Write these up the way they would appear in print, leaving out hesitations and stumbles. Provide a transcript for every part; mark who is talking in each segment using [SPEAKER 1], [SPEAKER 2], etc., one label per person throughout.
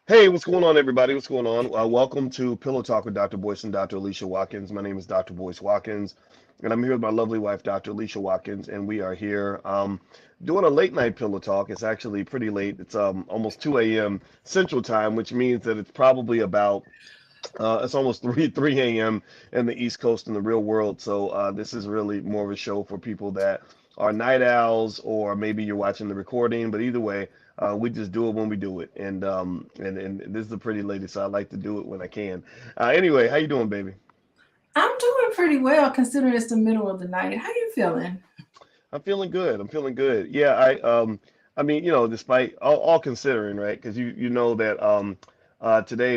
[SPEAKER 1] Hey, what's going on, everybody? What's going on? Welcome to Pillow Talk with Dr. Boyce and Dr. Alicia Watkins. My name is Dr. Boyce Watkins, and I'm here with my lovely wife, Dr. Alicia Watkins, and we are here doing a late night pillow talk. It's actually pretty late. It's almost 2 a.m. Central Time, which means that it's probably about it's almost 3 a.m. in the East Coast in the real world. So this is really more of a show for people that are night owls, or maybe you're watching the recording. But either way, we just do it when we do it, and this is a pretty lady, so I like to do it when I can. Anyway, how you doing, baby?
[SPEAKER 2] I'm doing pretty well considering it's the middle of the night. How you feeling?
[SPEAKER 1] I'm feeling good. I'm feeling good. Yeah, I mean, despite all considering, right? Because you know that today,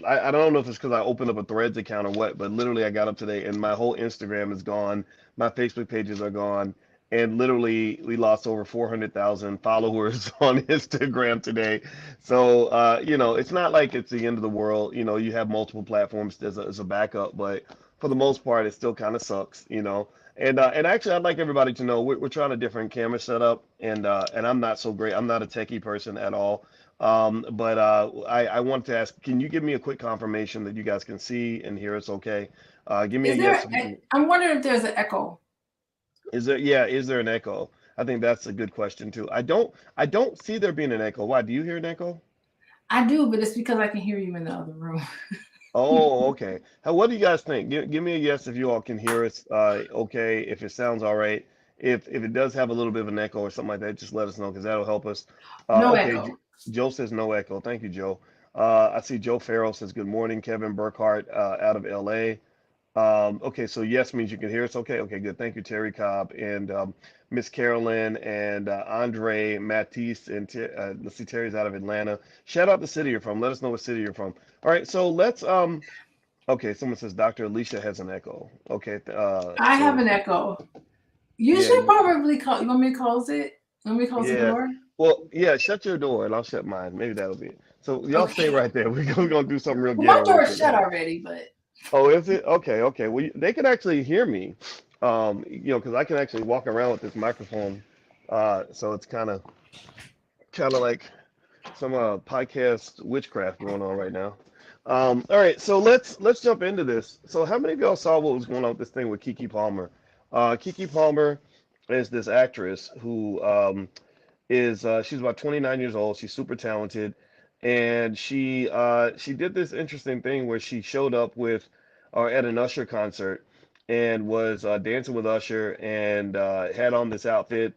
[SPEAKER 1] I don't know if it's because I opened up a Threads account or what, but literally I got up today and my whole Instagram is gone, my Facebook pages are gone, and literally we lost over 400,000 followers on Instagram today. So it's not like it's the end of the world. You have multiple platforms as a backup, but for the most part, it still kind of sucks. And actually, I'd like everybody to know we're trying a different camera setup, and I'm not so great. I'm not a techie person at all. But I want to ask, can you give me a quick confirmation that you guys can see and hear us okay? Give me a
[SPEAKER 2] Is there?
[SPEAKER 1] yes if you can.
[SPEAKER 2] I'm wondering if there's an echo.
[SPEAKER 1] Is there an echo? I think that's a good question too. I don't see there being an echo. Why? Do you hear an echo?
[SPEAKER 2] I do, but it's because I can hear you in the other room.
[SPEAKER 1] Oh, okay. What do you guys think? Give me a yes if you all can hear us. Okay, if it sounds all right. If it does have a little bit of an echo or something like that, just let us know because that'll help us.
[SPEAKER 2] No
[SPEAKER 1] Okay,
[SPEAKER 2] echo.
[SPEAKER 1] Joe says no echo. Thank you, Joe. I see Joe Farrell says good morning. Kevin Burkhart out of LA. Okay, so yes means you can hear us. Okay, okay, good. Thank you, Terry Cobb and Miss Carolyn and Andre Matisse and let's see, Terry's out of Atlanta. Shout out the city you're from. Let us know what city you're from. All right, so let's okay, someone says Dr. Alicia has an echo. Okay,
[SPEAKER 2] I have
[SPEAKER 1] so
[SPEAKER 2] an echo. You
[SPEAKER 1] yeah,
[SPEAKER 2] should probably call. You want me to close it? You want me to close the
[SPEAKER 1] yeah.
[SPEAKER 2] door?
[SPEAKER 1] Well, yeah, shut your door and I'll shut mine. Maybe that'll be it. So y'all stay
[SPEAKER 2] Okay.
[SPEAKER 1] right there. We're gonna do something real
[SPEAKER 2] Well, my
[SPEAKER 1] ghetto real
[SPEAKER 2] door is
[SPEAKER 1] quick.
[SPEAKER 2] shut already, but
[SPEAKER 1] Oh, is it? Okay, okay. Well, they can actually hear me, because I can actually walk around with this microphone. So it's kind of like some podcast witchcraft going on right now. All right, so let's jump into this. So how many of y'all saw what was going on with this thing with Keke Palmer? Keke Palmer is this actress who is she's about 29 years old. She's super talented, and she did this interesting thing where she showed up with or at an Usher concert and was dancing with Usher and had on this outfit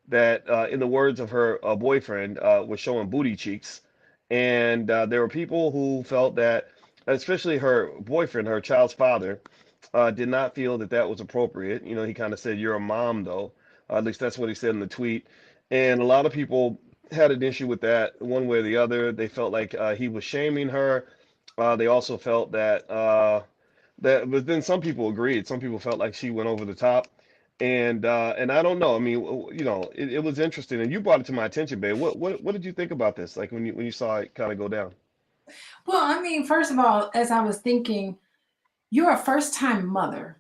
[SPEAKER 1] that, in the words of her boyfriend, was showing booty cheeks. And there were people who felt that, especially her boyfriend, her child's father, did not feel that that was appropriate. He kind of said, "You're a mom, though." At least that's what he said in the tweet. And a lot of people had an issue with that one way or the other. They felt like he was shaming her. They also felt but then some people agreed. Some people felt like she went over the top. And I don't know. I mean, it was interesting, and you brought it to my attention, babe. What did you think about this? Like when you saw it kind of go down?
[SPEAKER 2] well, I mean, first of all, as I was thinking, you're a first-time mother.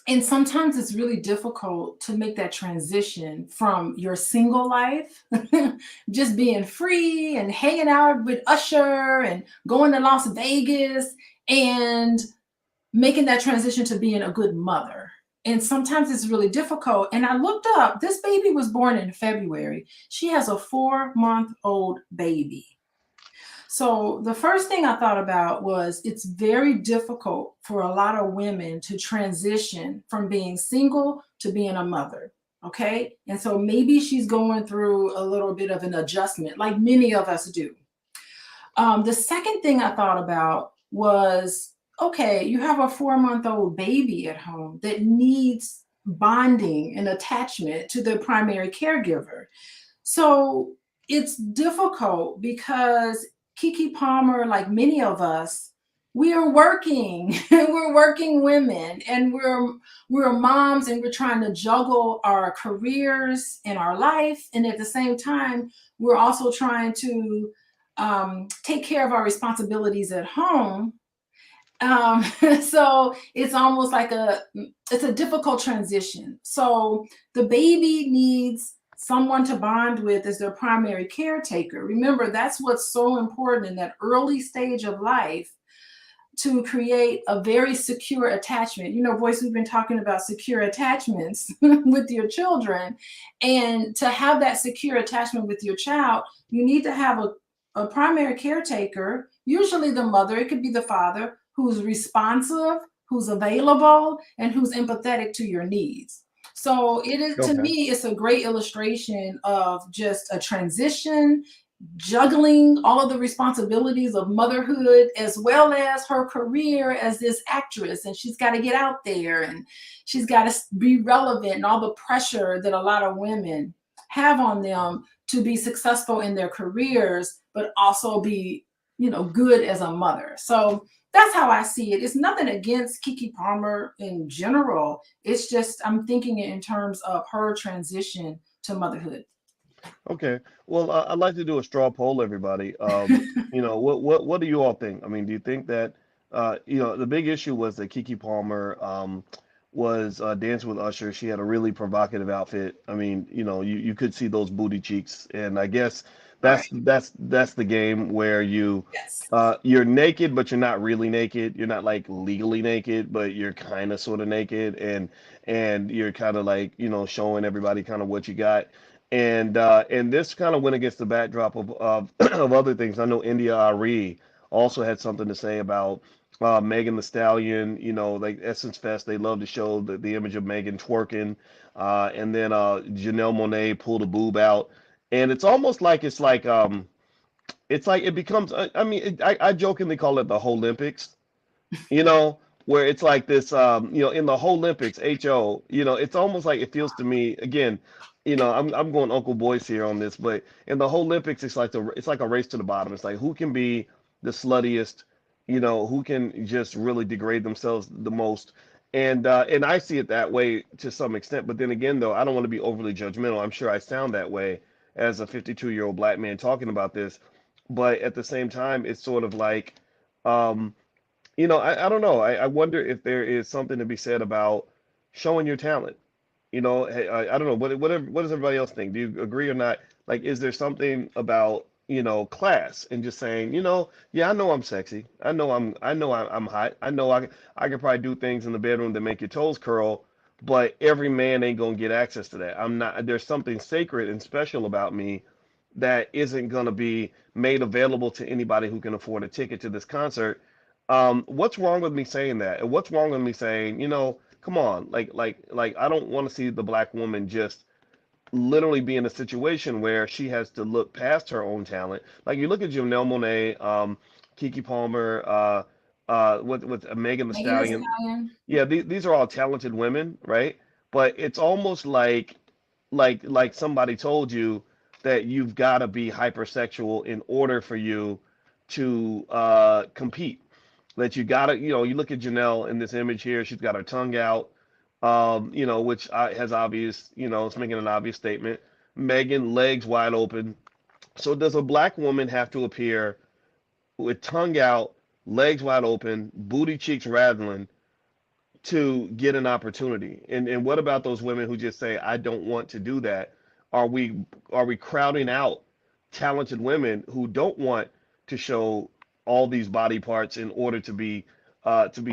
[SPEAKER 2] And sometimes it's really difficult to make that transition from your single life, just being free and hanging out with Usher and going to Las Vegas, and making that transition to being a good mother. And sometimes it's really difficult. And I looked up, this baby was born in February. She has a 4 month old baby. So the first thing I thought about was it's very difficult for a lot of women to transition from being single to being a mother. Okay. And so maybe she's going through a little bit of an adjustment, like many of us do. The second thing I thought about was okay, you have a 4 month old baby at home that needs bonding and attachment to the primary caregiver. So it's difficult because Keke Palmer, like many of us, we are working. We're working women, and we're moms, and we're trying to juggle our careers and our life, and at the same time, we're also trying to take care of our responsibilities at home. um, so it's almost like it's a difficult transition. So the baby needs someone to bond with as their primary caretaker. Remember, that's what's so important in that early stage of life, to create a very secure attachment. You know, Boyce, we've been talking about secure attachments with your children. And to have that secure attachment with your child, you need to have a primary caretaker, usually the mother, it could be the father, who's responsive, who's available, and who's empathetic to your needs. So it is, to
[SPEAKER 1] Okay.
[SPEAKER 2] me, it's a great illustration of just a transition, juggling all of the responsibilities of motherhood as well as her career as this actress. And she's got to get out there and she's got to be relevant, and all the pressure that a lot of women have on them to be successful in their careers, but also be, you know, good as a mother. So that's how I see it. It's nothing against Keke Palmer in general. It's just I'm thinking in terms of her transition to motherhood.
[SPEAKER 1] Okay. Well, I'd like to do a straw poll, everybody. What do you all think? I mean, do you think that the big issue was that Keke Palmer was dancing with Usher. She had a really provocative outfit. I mean, you could see those booty cheeks, and I guess
[SPEAKER 2] Right.
[SPEAKER 1] that's the game where
[SPEAKER 2] Yes.
[SPEAKER 1] you're naked, but you're not really naked. You're not like legally naked, but you're kind of sort of naked, and you're kind of like showing everybody kind of what you got. And this kind of went against the backdrop of of other things. I know India Arie also had something to say about Megan the Stallion. Like Essence Fest, they love to show the image of Megan twerking, and then Janelle Monee pulled a boob out, and it's almost like it's like it becomes. I mean, I jokingly call it the whole Olympics, you know, where it's like this, in the whole Olympics, it's almost like it feels to me again, I'm going Uncle Boyce here on this, but in the whole Olympics, it's like a race to the bottom. It's like who can be the sluttiest, who can just really degrade themselves the most. And I see it that way to some extent, but then again, though, I don't want to be overly judgmental. I'm sure I sound that way as a 52-year-old black man talking about this, but at the same time, it's sort of like, um, I don't know. I wonder if there is something to be said about showing your talent. Hey, I don't know. What does everybody else think? Do you agree or not? Like, is there something about, class and just saying, yeah, I know I'm sexy. I'm hot. I can probably do things in the bedroom that make your toes curl, but every man ain't gonna get access to that. I'm not, there's something sacred and special about me that isn't gonna be made available to anybody who can afford a ticket to this concert. What's wrong with me saying that? And what's wrong with me saying, come on, like I don't want to see the black woman just literally be in a situation where she has to look past her own talent. Like you look at Janelle Monáe, Keke Palmer, with Megan the
[SPEAKER 2] Megan Thee
[SPEAKER 1] Stallion.
[SPEAKER 2] Stallion.
[SPEAKER 1] Yeah, these are all talented women, right? But it's almost like somebody told you that you've got to be hypersexual in order for you to compete. That you gotta, you look at Janelle in this image here, she's got her tongue out, which has obvious, it's making an obvious statement. Megan, legs wide open. So does a black woman have to appear with tongue out, legs wide open, booty cheeks rattling to get an opportunity? And what about those women who just say, I don't want to do that? Are we crowding out talented women who don't want to show all these body parts in order to be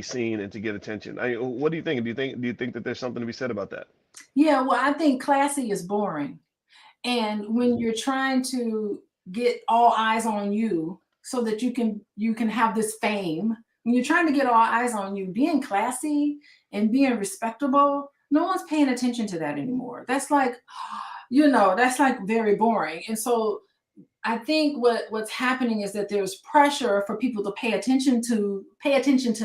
[SPEAKER 1] seen and to get attention? What do you think? Do you think that there's something to be said about that?
[SPEAKER 2] Yeah, well, I think classy is boring. And when you're trying to get all eyes on you so that you can have this fame, when you're trying to get all eyes on you, being classy and being respectable, no one's paying attention to that anymore. That's like, that's like very boring. And so I think what's happening is that there's pressure for people to pay attention to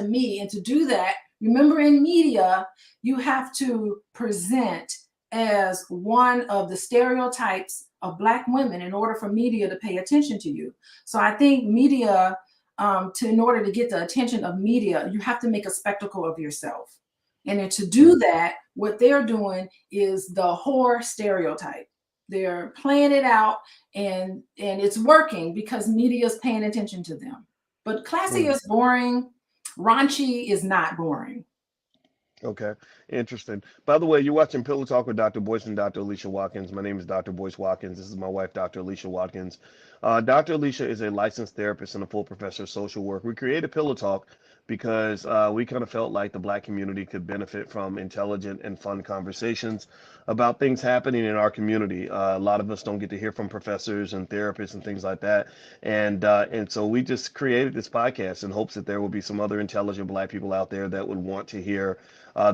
[SPEAKER 2] me, and to do that, remember, in media, you have to present as one of the stereotypes of black women in order for media to pay attention to you. So I think media, in order to get the attention of media, you have to make a spectacle of yourself. And then to do
[SPEAKER 1] Mm.
[SPEAKER 2] that, what they're doing is the whore stereotype. They're playing it out, and it's working because media is paying attention to them. But classy
[SPEAKER 1] Mm.
[SPEAKER 2] is boring. Raunchy is not boring.
[SPEAKER 1] Okay, interesting. By the way, you're watching Pillow Talk with Dr. Boyce and Dr. Alicia Watkins. My name is Dr. Boyce Watkins. This is my wife, Dr. Alicia Watkins. Dr. Alicia is a licensed therapist and a full professor of social work. We created Pillow Talk because we kind of felt like the Black community could benefit from intelligent and fun conversations about things happening in our community. A lot of us don't get to hear from professors and therapists and things like that, and so we just created this podcast in hopes that there will be some other intelligent Black people out there that would want to hear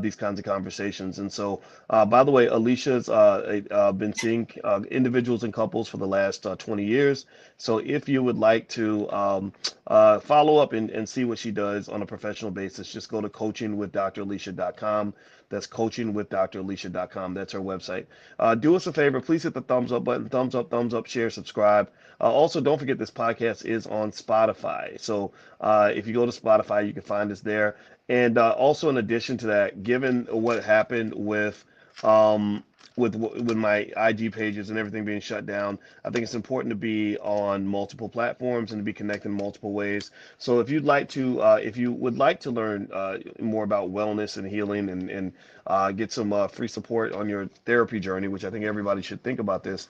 [SPEAKER 1] these kinds of conversations. And so, by the way, Alicia's been seeing individuals and couples for the last 20 years. So if you would like to follow up and see what she does on a professional basis, just go to coachingwithdralicia.com. That's coachingwithdralicia.com. That's her website. Do us a favor, please hit the thumbs up button, thumbs up, share, subscribe. Also, don't forget this podcast is on Spotify. So if you go to Spotify, you can find us there. And also, in addition to that, given what happened um, with my IG pages and everything being shut down, I think it's important to be on multiple platforms and to be connected in multiple ways. So if you would like to learn more about wellness and healing and get some free support on your therapy journey, which I think everybody should think about this,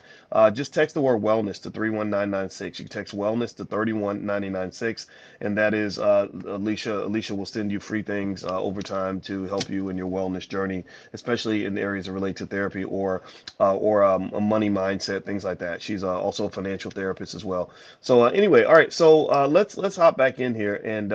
[SPEAKER 1] just text the word wellness to 31996. You can text wellness to 31996, and that is Alicia. Alicia will send you free things over time to help you in your wellness journey, especially in areas that relate to therapy or a money mindset, things like that. She's also a financial therapist as well. So anyway, all right. So let's hop back in here. And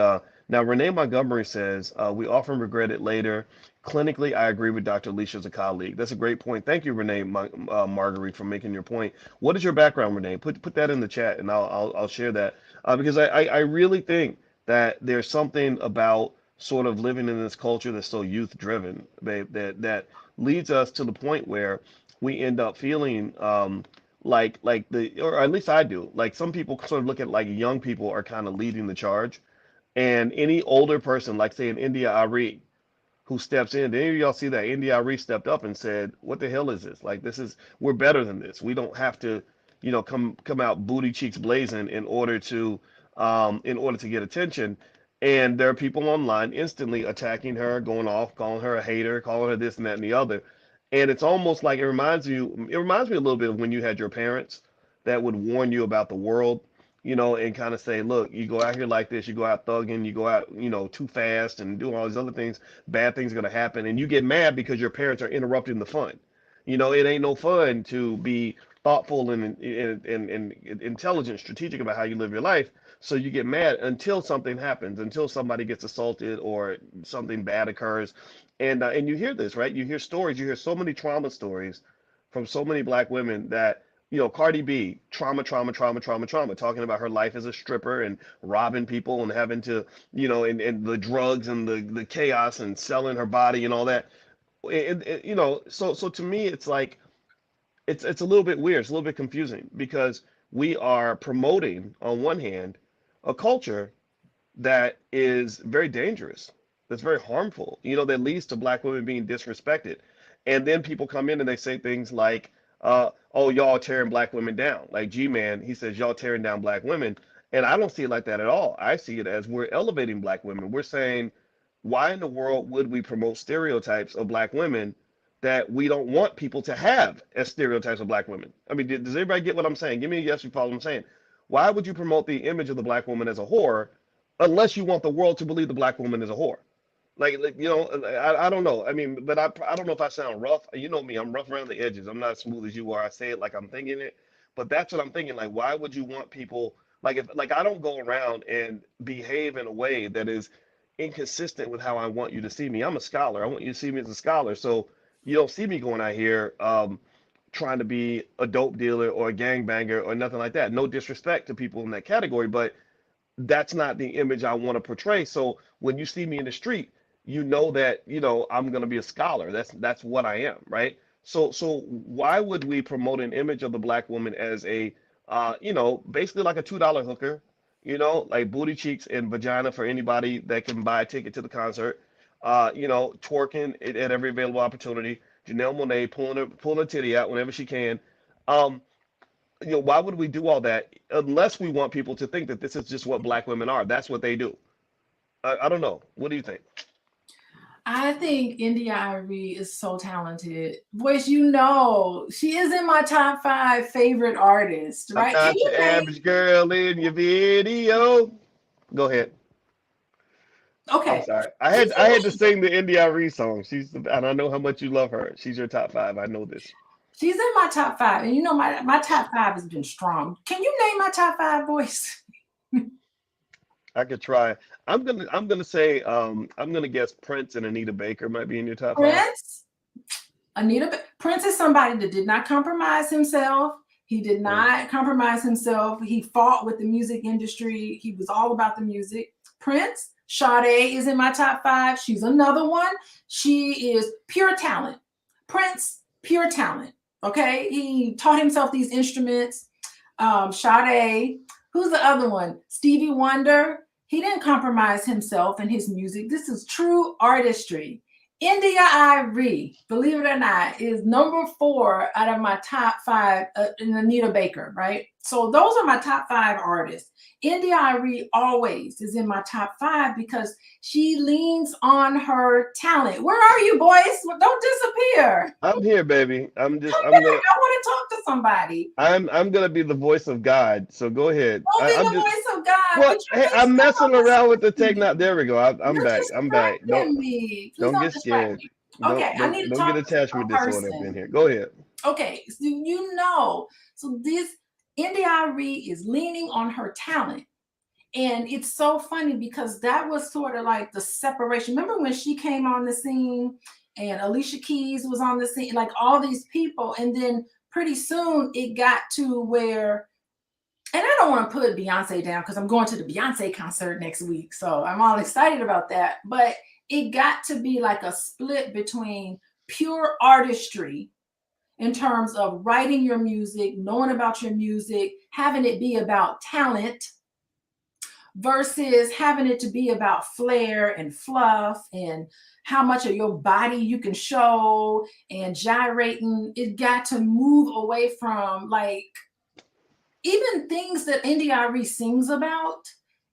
[SPEAKER 1] now Renee Montgomery says we often regret it later. Clinically, I agree with Dr. Alicia as a colleague. That's a great point. Thank you, Renee Marguerite, for making your point. What is your background, Renee? Put that in the chat, and I'll share that because I really think that there's something about sort of living in this culture that's so youth driven, babe, that leads us to the point where we end up feeling or at least I do, like some people sort of look at like young people are kind of leading the charge, and any older person, like say in India Arie, who steps in. Did any of y'all see that India Arie stepped up and said, "What the hell is this? Like we're better than this. We don't have to, come out booty cheeks blazing in order to get attention." And there are people online instantly attacking her, going off, calling her a hater, calling her this and that and the other. And it's almost like it reminds me a little bit of when you had your parents that would warn you about the world, and kind of say, look, you go out here like this, you go out thugging, you go out, too fast and doing all these other things, bad things are going to happen. And you get mad because your parents are interrupting the fun. It ain't no fun to be thoughtful and intelligent, strategic about how you live your life. So you get mad until something happens, until somebody gets assaulted or something bad occurs. And you hear this, right? You hear stories, you hear so many trauma stories from so many Black women that Cardi B, trauma, trauma, trauma, trauma, trauma, talking about her life as a stripper and robbing people and having to, and the drugs and the chaos and selling her body and all that. So to me, it's like it's a little bit weird. It's a little bit confusing because we are promoting on one hand a culture that is very dangerous, that's very harmful, that leads to Black women being disrespected. And then people come in and they say things like, oh, y'all tearing Black women down. Like G-Man, he says, y'all tearing down Black women. And I don't see it like that at all. I see it as we're elevating Black women. We're saying, why in the world would we promote stereotypes of Black women that we don't want people to have as stereotypes of Black women? I mean, does everybody get what I'm saying? Give me a yes if you follow what I'm saying. Why would you promote the image of the Black woman as a whore unless you want the world to believe the Black woman is a whore? I don't know. I mean, but I don't know if I sound rough. You know me, I'm rough around the edges. I'm not as smooth as you are. I say it like I'm thinking it, but that's what I'm thinking. Like, why would you want people like I don't go around and behave in a way that is inconsistent with how I want you to see me. I'm a scholar. I want you to see me as a scholar. So you don't see me going out here trying to be a dope dealer or a gangbanger or nothing like that. No disrespect to people in that category, but that's not the image I want to portray. So when you see me in the street, that I'm going to be a scholar. That's what I am, right? So why would we promote an image of the Black woman as a basically like a $2 hooker, like booty cheeks and vagina for anybody that can buy a ticket to the concert, twerking at every available opportunity, Janelle Monee pulling her titty out whenever she can. Um, why would we do all that unless we want people to think that this is just what Black women are? That's what they do. I don't know. What do you think?
[SPEAKER 2] I think India Arie is so talented. Boyce, you know, she is in my top 5 favorite artists,
[SPEAKER 1] I'm
[SPEAKER 2] right? Can
[SPEAKER 1] not
[SPEAKER 2] you
[SPEAKER 1] your
[SPEAKER 2] name?
[SPEAKER 1] average girl in your video. Go ahead. I'm
[SPEAKER 2] Okay.
[SPEAKER 1] sorry.
[SPEAKER 2] Can
[SPEAKER 1] I had
[SPEAKER 2] you
[SPEAKER 1] to sing the India Arie song. And I know how much you love her. She's your top five. I know this.
[SPEAKER 2] She's in my top 5. And you know, my top 5 has been strong. Can you name my top 5, Boyce?
[SPEAKER 1] I could try. I'm gonna say I'm gonna guess Prince and Anita Baker might be in your top five.
[SPEAKER 2] Prince, Prince is somebody that did not compromise himself. He did
[SPEAKER 1] Mm.
[SPEAKER 2] not compromise himself. He fought with the music industry. He was all about the music. Prince, Sade is in my top 5. She's another one. She is pure talent. Prince, pure talent. Okay, he taught himself these instruments. Sade, who's the other one? Stevie Wonder. He didn't compromise himself in his music. This is true artistry. India Arie, believe it or not, is number 4 out of my top 5 in Anita Baker, right? So those are my top 5 artists. India Arie always is in my top 5 because she leans on her talent. Where are you, boys? Don't disappear.
[SPEAKER 1] I'm here, baby.
[SPEAKER 2] Come back. I want to talk to somebody.
[SPEAKER 1] I'm gonna be the voice of God. So go ahead.
[SPEAKER 2] Don't be
[SPEAKER 1] I'm
[SPEAKER 2] the
[SPEAKER 1] just
[SPEAKER 2] voice of God,
[SPEAKER 1] well.
[SPEAKER 2] but you're
[SPEAKER 1] Hey, I'm messing around with the tech
[SPEAKER 2] distracting
[SPEAKER 1] now.
[SPEAKER 2] me.
[SPEAKER 1] There we go. I'm
[SPEAKER 2] You're
[SPEAKER 1] back. I'm back.
[SPEAKER 2] distracting me. Please
[SPEAKER 1] Don't
[SPEAKER 2] don't
[SPEAKER 1] get
[SPEAKER 2] distract
[SPEAKER 1] scared.
[SPEAKER 2] me. Okay, I need to
[SPEAKER 1] Don't get
[SPEAKER 2] talk to
[SPEAKER 1] attachment
[SPEAKER 2] a
[SPEAKER 1] disorder up in
[SPEAKER 2] person.
[SPEAKER 1] here. Go ahead.
[SPEAKER 2] Okay, so you know, so this India Arie is leaning on her talent. And it's so funny because that was sort of like the separation. Remember when she came on the scene and Alicia Keys was on the scene, like all these people, and then pretty soon it got to where, and I don't want to put Beyonce down because I'm going to the Beyonce concert next week. So I'm all excited about that. But it got to be like a split between pure artistry in terms of writing your music, knowing about your music, having it be about talent versus having it to be about flair and fluff and how much of your body you can show and gyrating. It got to move away from like even things that India Arie sings about.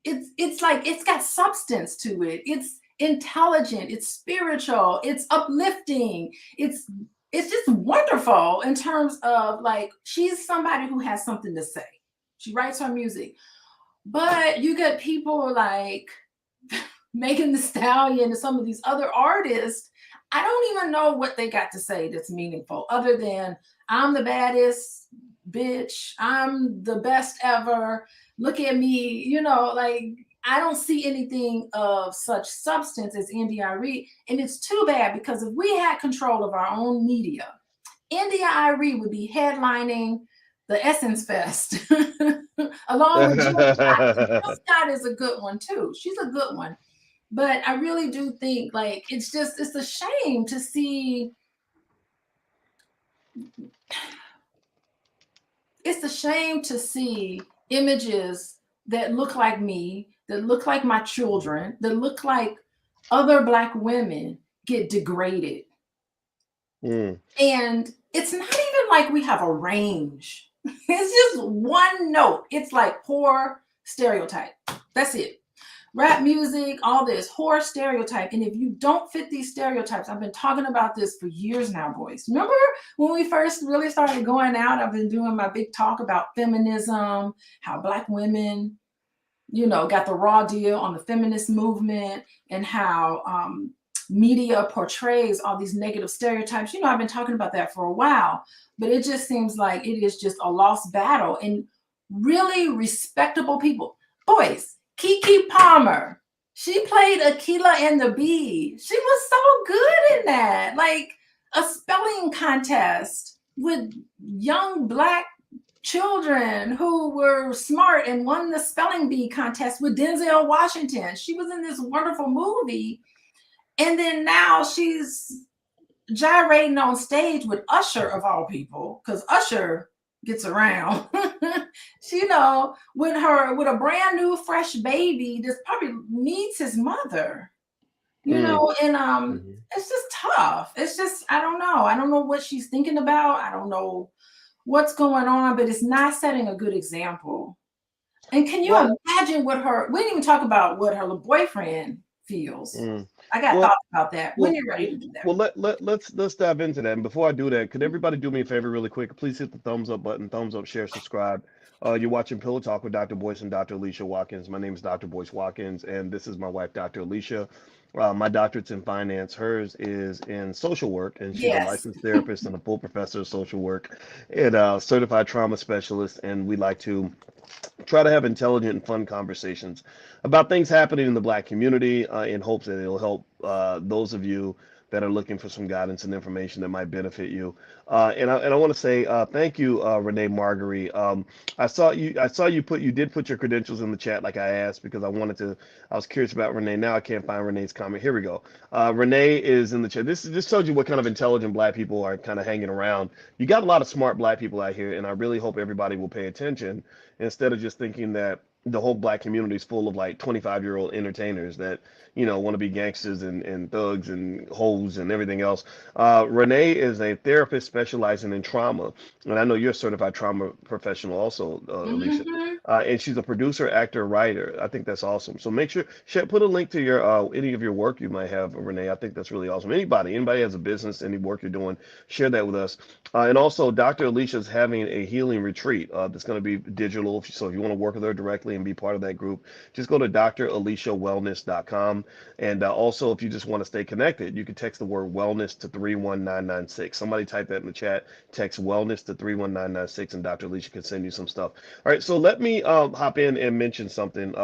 [SPEAKER 2] It's like it's got substance to it. It's intelligent, it's spiritual, it's uplifting, it's just wonderful in terms of like she's somebody who has something to say. She writes her music. But you get people like Megan the Stallion and some of these other artists. I don't even know what they got to say that's meaningful other than I'm the baddest bitch. I'm the best ever. Look at me. You know, like I don't see anything of such substance as India Arie. And it's too bad because if we had control of our own media, India Arie would be headlining the Essence Fest along with Jill Scott. Jill Scott is a good one too. She's a good one. But I really do think like it's a shame to see images that look like me, that look like my children, that look like other Black women get degraded.
[SPEAKER 1] Mm.
[SPEAKER 2] And it's not even like we have a range. It's just one note. It's like poor stereotype. That's it. Rap music, all this horror stereotype. And if you don't fit these stereotypes, I've been talking about this for years now, Boyce. Remember when we first really started going out? I've been doing my big talk about feminism, how Black women, you know, got the raw deal on the feminist movement and how media portrays all these negative stereotypes. You know, I've been talking about that for a while, but it just seems like it is just a lost battle. And really respectable people. Boyce, Keke Palmer, she played Aquila and the Bee. She was so good in that. Like a spelling contest with young Black children who were smart and won the spelling bee contest with Denzel Washington. She was in this wonderful movie. And then now she's gyrating on stage with Usher of all people, because Usher gets around. You know, with a brand new fresh baby that probably needs his mother. You know, and it's just tough. It's just I don't know. I don't know what she's thinking about. I don't know what's going on, but it's not setting a good example. And can you
[SPEAKER 1] Well,
[SPEAKER 2] imagine what we didn't even talk about what her boyfriend feels.
[SPEAKER 1] Mm.
[SPEAKER 2] I got
[SPEAKER 1] Well,
[SPEAKER 2] thoughts about that when
[SPEAKER 1] well,
[SPEAKER 2] you're ready
[SPEAKER 1] well,
[SPEAKER 2] to do that.
[SPEAKER 1] well, let's dive into that. And before I do that, could everybody do me a favor really quick? Please hit the thumbs up button, thumbs up, share, subscribe. You're watching Pillow Talk with Dr. Boyce and Dr. Alicia Watkins. My name is Dr. Boyce Watkins, and this is my wife, Dr. Alicia. My doctorate's in finance. Hers is in social work, and she's a
[SPEAKER 2] Yes.
[SPEAKER 1] licensed therapist and a full professor of social work and a certified trauma specialist. And we like to try to have intelligent and fun conversations about things happening in the Black community in hopes that it'll help those of you that are looking for some guidance and information that might benefit you. And I want to say thank you, Renee Marguerite. I saw you did put your credentials in the chat like I asked because I was curious about Renee. Now I can't find Renee's comment. Here we go. Renee is in the chat. This tells you what kind of intelligent Black people are kind of hanging around. You got a lot of smart Black people out here, and I really hope everybody will pay attention instead of just thinking that the whole Black community is full of like 25-year-old entertainers that want to be gangsters and thugs and hoes and everything else. Renee is a therapist specializing in trauma, and I know you're a certified trauma professional also, Alicia.
[SPEAKER 2] Hmm.
[SPEAKER 1] And she's a producer, actor, writer. I think that's awesome. So make sure put a link to your any of your work you might have, Renee. I think that's really awesome. Anybody has a business, any work you're doing, share that with us. And also, Dr. Alicia is having a healing retreat that's going to be digital. So if you want to work with her directly and be part of that group, just go to draliciawellness.com. And also, if you just want to stay connected, you can text the word wellness to 31996. Somebody type that in the chat. Text wellness to 31996, and Dr. Alicia can send you some stuff. All right, so let me hop in and mention something.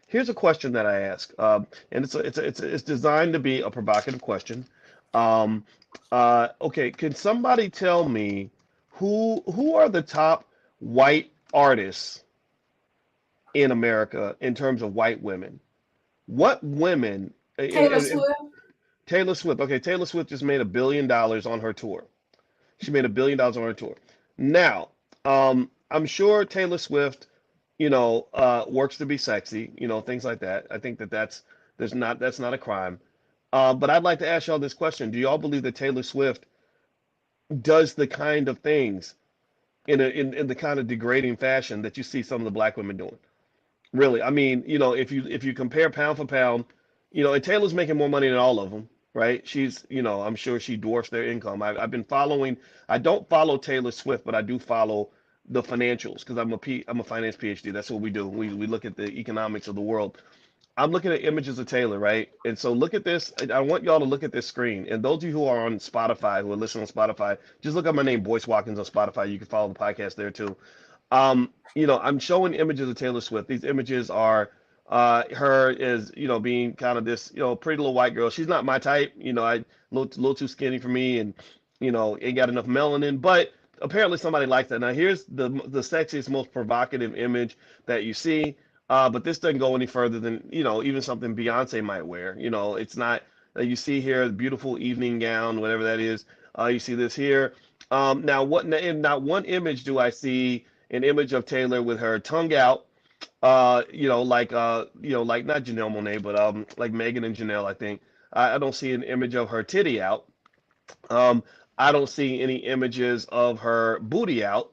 [SPEAKER 1] Here's a question that I ask, and it's designed to be a provocative question. Um, okay, can somebody tell me who are the top white artists in America in terms of white women? What women?
[SPEAKER 2] Taylor Swift.
[SPEAKER 1] Taylor Swift. Okay, Taylor Swift just made $1 billion on her tour. She made $1 billion on her tour. Now, I'm sure Taylor Swift, works to be sexy, things like that. I think that's not a crime. But I'd like to ask y'all this question: do y'all believe that Taylor Swift does the kind of things in the kind of degrading fashion that you see some of the Black women doing? Really, I mean, if you compare pound for pound, and Taylor's making more money than all of them, right? She's, I'm sure she dwarfs their income. I've been following. I don't follow Taylor Swift, but I do follow the financials because I'm a finance PhD. That's what we do. We look at the economics of the world. I'm looking at images of Taylor, right? And so look at this. I want y'all to look at this screen. And those of you who are on Spotify, who are listening on Spotify, just look up my name, Boyce Watkins, on Spotify. You can follow the podcast there too. I'm showing images of Taylor Swift. These images are her as being kind of this pretty little white girl. She's not my type. I little too skinny for me, and ain't got enough melanin. But apparently somebody likes that. Now here's the sexiest, most provocative image that you see. But this doesn't go any further than even something Beyonce might wear. It's not you see here the beautiful evening gown, whatever that is. You see this here. Now what? In not one image do I see an image of Taylor with her tongue out, like not Janelle Monee, but like Megan and Janelle, I think. I don't see an image of her titty out. Um, I don't see any images of her booty out.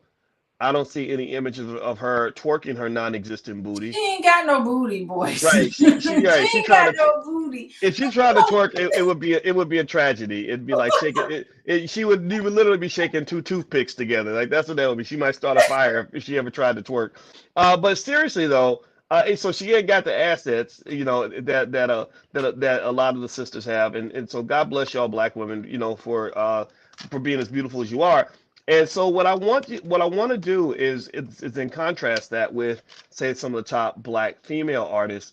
[SPEAKER 1] I don't see any images of her twerking her non-existent booty.
[SPEAKER 2] She ain't got no booty, boys.
[SPEAKER 1] Right.
[SPEAKER 2] She
[SPEAKER 1] She
[SPEAKER 2] ain't
[SPEAKER 1] trying
[SPEAKER 2] got
[SPEAKER 1] to
[SPEAKER 2] no booty.
[SPEAKER 1] if she tried to twerk, it would be a tragedy. It'd be like shaking she would you would literally be shaking two toothpicks together. Like that's what that would be. She might start a fire if she ever tried to twerk. But seriously though, and so she ain't got the assets, that a lot of the sisters have, and so God bless y'all Black women, for being as beautiful as you are. And so what I want to do is in contrast that with say some of the top Black female artists,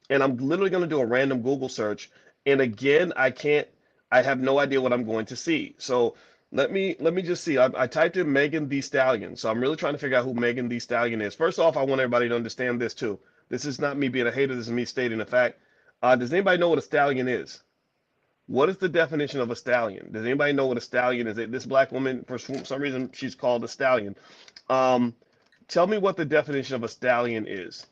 [SPEAKER 1] and I'm literally going to do a random Google search. And again, I have no idea what I'm going to see. So let me just see. I typed in Megan Thee Stallion. So I'm really trying to figure out who Megan Thee Stallion is. First off, I want everybody to understand this too. This is not me being a hater. This is me stating a fact. Does anybody know what a stallion is? What is the definition of a stallion? Does anybody know what a stallion is? This Black woman, for some reason, she's called a stallion. Um, Tell me what the definition of a stallion is.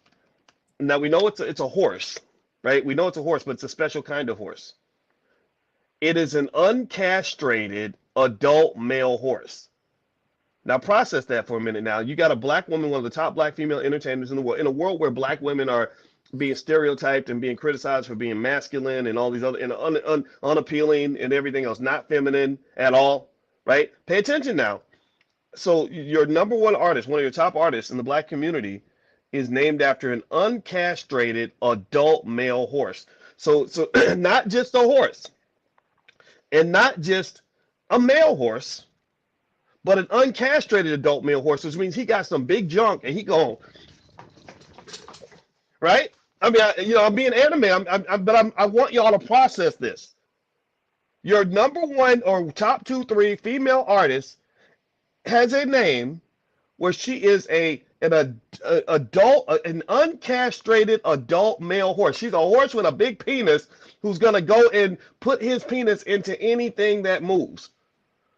[SPEAKER 1] Now we know it's a horse, right? We know it's a horse, but it's a special kind of horse. It is an uncastrated adult male horse. Now process that for a minute. Now you got a Black woman, one of the top Black female entertainers in the world, in a world where Black women are being stereotyped and being criticized for being masculine and all these other and unappealing and everything else, not feminine at all, right? Pay attention now. So your number one artist, one of your top artists in the black community, is named after an uncastrated adult male horse. So not just a horse, and not just a male horse, but an uncastrated adult male horse, which means he got some big junk and he going right. I mean, I'm being anime, I want y'all to process this. Your number one or top two, three female artists has a name where she is an uncastrated adult male horse. She's a horse with a big penis who's gonna go and put his penis into anything that moves.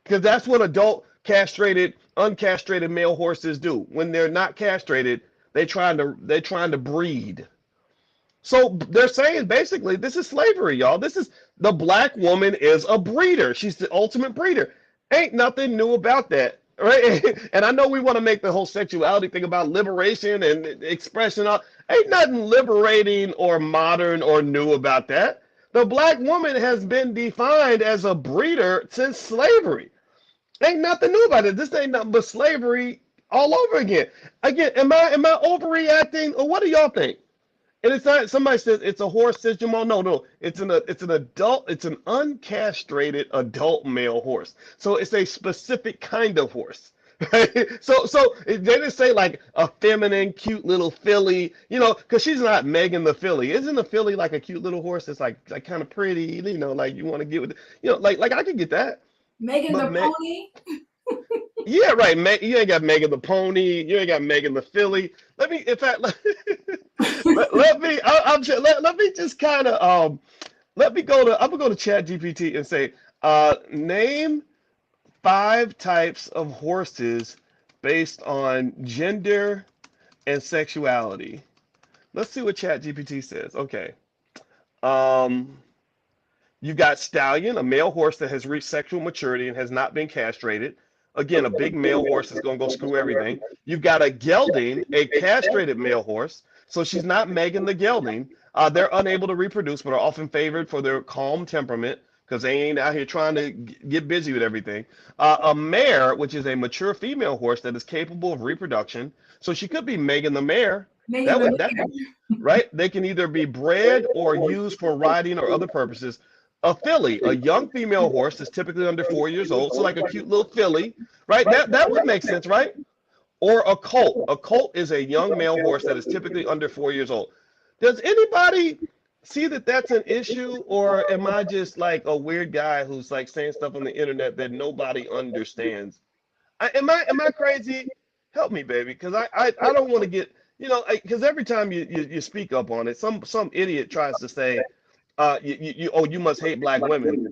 [SPEAKER 1] Because that's what uncastrated male horses do. When they're not castrated, they're trying to breed. So they're saying basically this is slavery, y'all. This is the black woman is a breeder. She's the ultimate breeder. Ain't nothing new about that, right? And I know we want to make the whole sexuality thing about liberation and expression. Ain't nothing liberating or modern or new about that. The black woman has been defined as a breeder since slavery. Ain't nothing new about it. This ain't nothing but slavery all over again. Again, am I overreacting or what do y'all think? And it's not somebody says it's a horse, says Jamal. No, it's an adult, it's an uncastrated adult male horse. So it's a specific kind of horse. Right? So they didn't say like a feminine, cute little filly, because she's not Megan the filly. Isn't a filly like a cute little horse? It's like kind of pretty, like you want to get with, like I could get that.
[SPEAKER 2] Megan
[SPEAKER 1] But
[SPEAKER 2] the pony.
[SPEAKER 1] yeah, right. You ain't got Megan the pony. You ain't got Megan the filly. Let me, in fact, let me. Let me just kind of let me go to. I'm gonna go to Chat GPT and say, name 5 types of horses based on gender and sexuality. Let's see what Chat GPT says. Okay. Um, you've got Stallion, a male horse that has reached sexual maturity and has not been castrated. Again, a big male horse is going to go screw everything. You've got a gelding, a castrated male horse. So she's not Megan the gelding. They're unable to reproduce, but are often favored for their calm temperament because they ain't out here trying to get busy with everything. A mare, which is a mature female horse that is capable of reproduction. So she could be Megan the mare.
[SPEAKER 2] Megan the mare.
[SPEAKER 1] Right? They can either be bred or used for riding or other purposes. A filly, a young female horse, is typically under 4 years old, so like a cute little filly, right? That would make sense, right? Or a colt. A colt is a young male horse that is typically under 4 years old. Does anybody see that that's an issue, or am I just like a weird guy who's like saying stuff on the internet that nobody understands? Am I crazy? Help me, baby, because I don't want to get because every time you speak up on it, some idiot tries to say you must hate black women.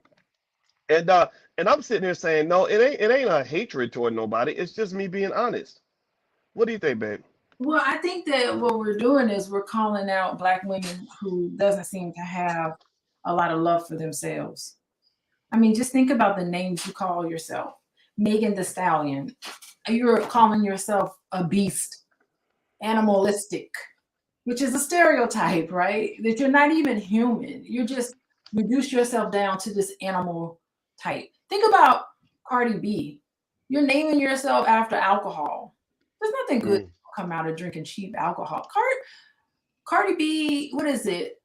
[SPEAKER 1] And I'm sitting here saying, no, it ain't a hatred toward nobody. It's just me being honest. What do you think, babe?
[SPEAKER 2] Well, I think that what we're doing is we're calling out black women who doesn't seem to have a lot of love for themselves. I mean, just think about the names you call yourself. Megan the Stallion. You're calling yourself a beast, animalistic, which is a stereotype, right? That you're not even human. You just reduce yourself down to this animal type. Think about Cardi B. You're naming yourself after alcohol. There's nothing good come out of drinking cheap alcohol. Cardi B, what is it?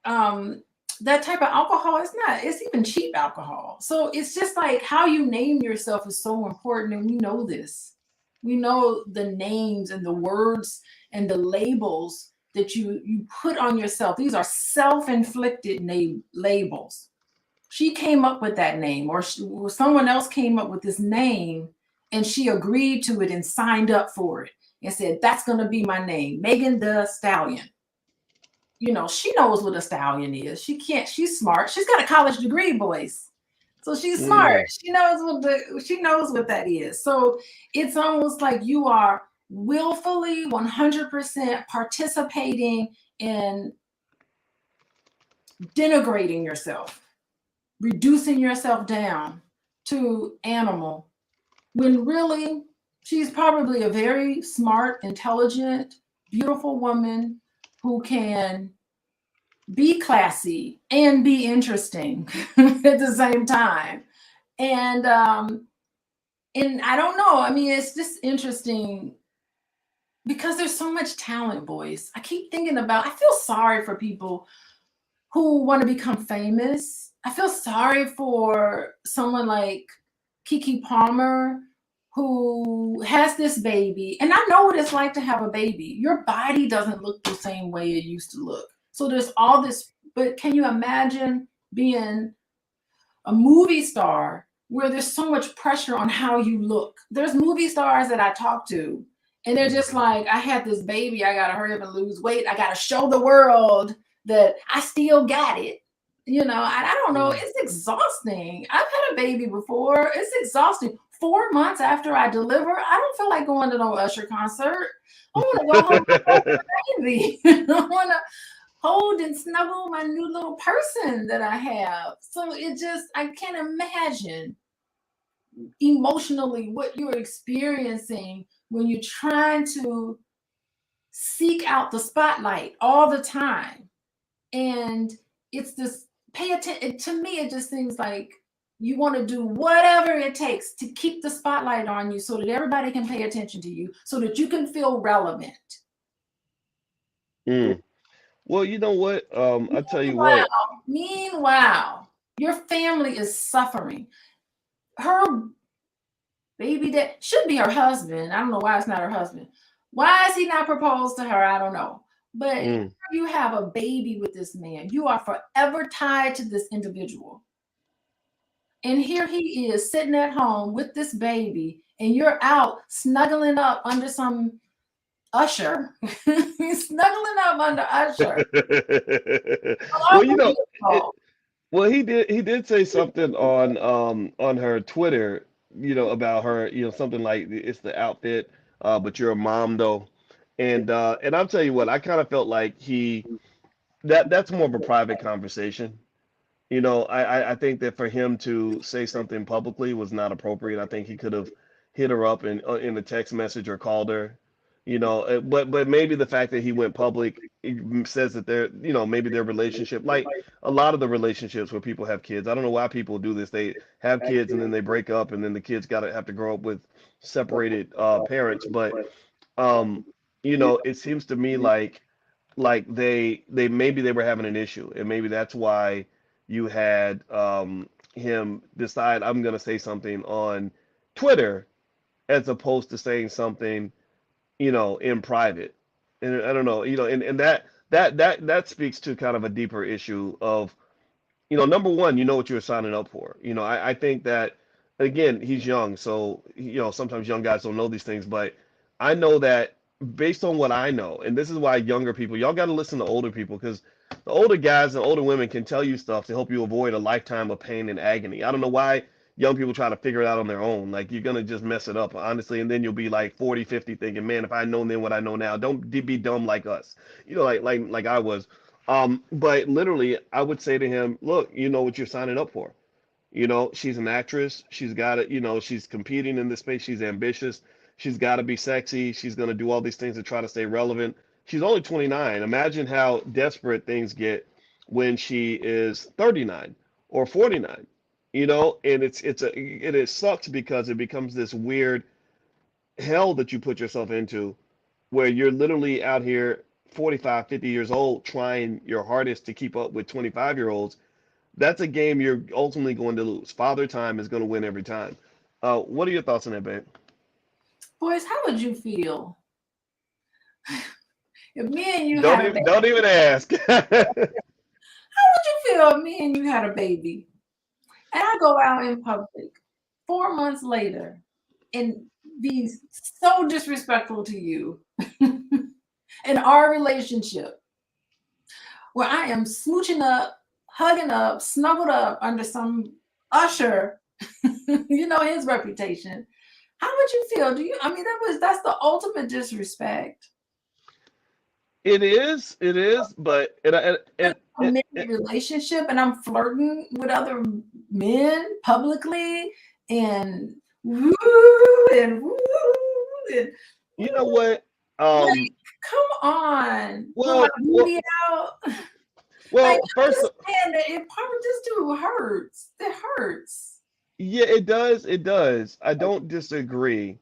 [SPEAKER 2] That type of alcohol, it's even cheap alcohol. So it's just like how you name yourself is so important. And we know this. We know the names and the words and the labels that you put on yourself. These are self-inflicted labels. She came up with that name, or someone else came up with this name, and she agreed to it and signed up for it and said, that's going to be my name, Megan the Stallion. She knows what a stallion is. She's smart. She's got a college degree, Boyce. So she's smart. She knows what that is. So it's almost like you are willfully 100% participating in denigrating yourself, reducing yourself down to animal, when really she's probably a very smart, intelligent, beautiful woman who can be classy and be interesting at the same time. And I don't know. I mean, it's just interesting because there's so much talent, Boyce. I keep thinking about, I feel sorry for people who want to become famous. I feel sorry for someone like Keke Palmer who has this baby. And I know what it's like to have a baby. Your body doesn't look the same way it used to look. So there's all this, but can you imagine being a movie star where there's so much pressure on how you look? There's movie stars that I talk to, and they're just like, I had this baby, I gotta hurry up and lose weight. I gotta show the world that I still got it. You know, I don't know. It's exhausting. I've had a baby before. It's exhausting. 4 months after I deliver, I don't feel like going to no Usher concert. I want to go home with my baby. I want to hold and snuggle my new little person that I have. So it just, I can't imagine emotionally what you're experiencing when you're trying to seek out the spotlight all the time. And it's this pay attention. To me, it just seems like you want to do whatever it takes to keep the spotlight on you so that everybody can pay attention to you, so that you can feel relevant.
[SPEAKER 1] Mm. Well, you know what? I tell you what.
[SPEAKER 2] Meanwhile, your family is suffering. Her baby that should be her husband. I don't know why it's not her husband. Why is he not proposed to her? I don't know. But
[SPEAKER 1] Mm.
[SPEAKER 2] you have a baby with this man. You are forever tied to this individual. And here he is sitting at home with this baby, and you're out snuggling up under some Usher. Snuggling up under Usher.
[SPEAKER 1] Well, you know, it, well, he did say something on her Twitter, about her, something like it's the outfit, but you're a mom though. And I'll tell you what, I kind of felt like that's more of a private conversation. I think that for him to say something publicly was not appropriate. I think he could have hit her up in a text message or called her. But maybe the fact that he went public, it says that maybe their relationship, like a lot of the relationships where people have kids. I don't know why people do this. They have kids and then they break up and then the kids gotta have to grow up with separated parents. But um, it seems to me like they maybe they were having an issue, and maybe that's why you had him decide, I'm gonna say something on Twitter as opposed to saying something, in private. And I don't know, and that speaks to kind of a deeper issue of, number one, you know what you're signing up for. I think that, again, he's young, so sometimes young guys don't know these things, but I know that based on what I know, and this is why younger people, y'all got to listen to older people, because the older guys and older women can tell you stuff to help you avoid a lifetime of pain and agony. I don't know why young people try to figure it out on their own. Like, you're gonna just mess it up, honestly, and then you'll be like 40, 50, thinking, man, if I known then what I know now. Don't be dumb like us, like I was. But literally, I would say to him, look, you know what you're signing up for. She's an actress. She's got it. She's competing in this space. She's ambitious. She's got to be sexy. She's going to do all these things to try to stay relevant. She's only 29. Imagine how desperate things get when she is 39 or 49. And it sucks because it becomes this weird hell that you put yourself into, where you're literally out here 45, 50 years old trying your hardest to keep up with 25-year-olds. That's a game you're ultimately going to lose. Father Time is going to win every time. What are your thoughts on that, babe?
[SPEAKER 2] Boyce, how would you feel if me and you
[SPEAKER 1] Don't
[SPEAKER 2] had a
[SPEAKER 1] even
[SPEAKER 2] baby?
[SPEAKER 1] don't even ask.
[SPEAKER 2] How would you feel if me and you had a baby and I go out in public 4 months later and be so disrespectful to you in our relationship, where I am smooching up, hugging up, snuggled up under some Usher, his reputation? How would you feel? I mean, that's the ultimate disrespect.
[SPEAKER 1] It is, but
[SPEAKER 2] Committed relationship and I'm flirting with other men publicly and woo and woo and
[SPEAKER 1] you know what?
[SPEAKER 2] like, come on. With my
[SPEAKER 1] Well, well,
[SPEAKER 2] booty out. Like,
[SPEAKER 1] well. First,
[SPEAKER 2] understand that it probably this dude hurts. It hurts.
[SPEAKER 1] yeah, it does. It does. I don't disagree.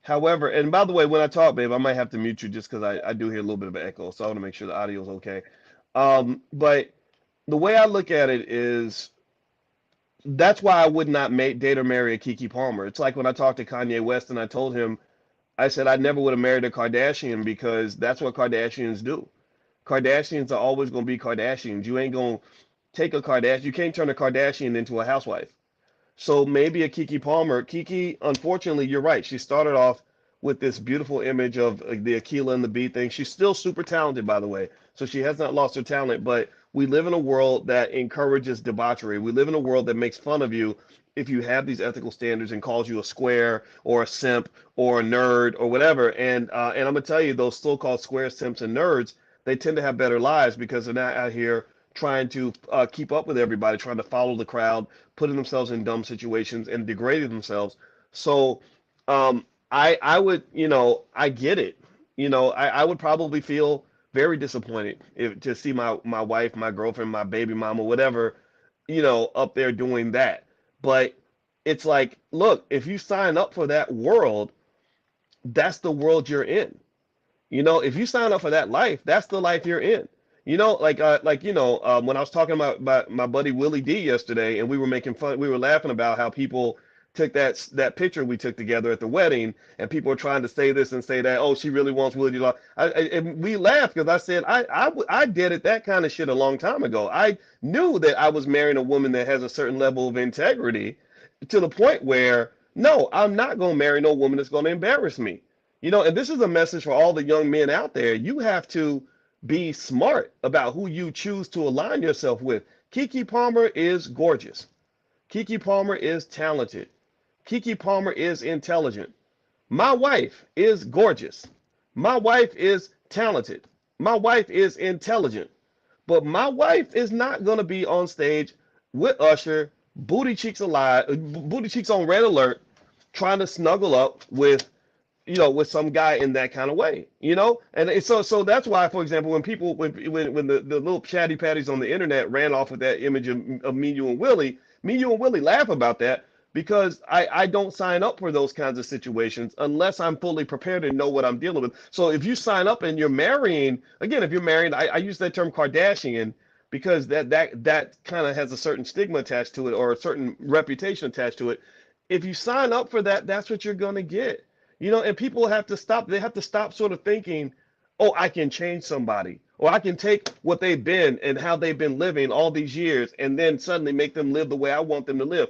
[SPEAKER 1] However, and by the way, when I talk, babe, I might have to mute you just because I do hear a little bit of an echo, so I want to make sure the audio is okay. But the way I look at it is that's why I would not date or marry a Keke Palmer. It's like when I talked to Kanye West and I told him, I said I never would have married a Kardashian because that's what Kardashians do. Kardashians are always going to be Kardashians. You ain't going to take a Kardashian. You can't turn a Kardashian into a housewife. So maybe a Keke Palmer. Keke, unfortunately, you're right. She started off with this beautiful image of the Aquila and the Bee thing. She's still super talented, by the way. So she has not lost her talent. But we live in a world that encourages debauchery. We live in a world that makes fun of you if you have these ethical standards and calls you a square or a simp or a nerd or whatever. And I'm gonna tell you, those so-called squares, simps, and nerds, they tend to have better lives because they're not out here trying to keep up with everybody, trying to follow the crowd, putting themselves in dumb situations and degrading themselves. So I would, I get it. I would probably feel very disappointed if to see my wife, my girlfriend, my baby mama, whatever, up there doing that. But it's like, look, if you sign up for that world, that's the world you're in. If you sign up for that life, that's the life you're in. When I was talking about my buddy Willie D yesterday, and we were making fun, we were laughing about how people took that picture we took together at the wedding, and people were trying to say this and say that. Oh, she really wants Willie D. And we laughed because I said I did it that kind of shit a long time ago. I knew that I was marrying a woman that has a certain level of integrity, to the point where no, I'm not gonna marry no woman that's gonna embarrass me. And this is a message for all the young men out there. You have to be smart about who you choose to align yourself with. Keke Palmer is gorgeous. Keke Palmer is talented. Keke Palmer is intelligent. My wife is gorgeous. My wife is talented. My wife is intelligent. But my wife is not going to be on stage with Usher, booty cheeks alive, booty cheeks on red alert, trying to snuggle up with some guy in that kind of way. And so that's why, for example, when the little chatty patties on the internet ran off with that image of me, you and Willie laugh about that because I don't sign up for those kinds of situations unless I'm fully prepared and know what I'm dealing with. So if you sign up and you're marrying, again, if you're married, I use that term Kardashian because that kind of has a certain stigma attached to it or a certain reputation attached to it. If you sign up for that, that's what you're going to get. And people have to stop. They have to stop sort of thinking, oh, I can change somebody, or I can take what they've been and how they've been living all these years and then suddenly make them live the way I want them to live.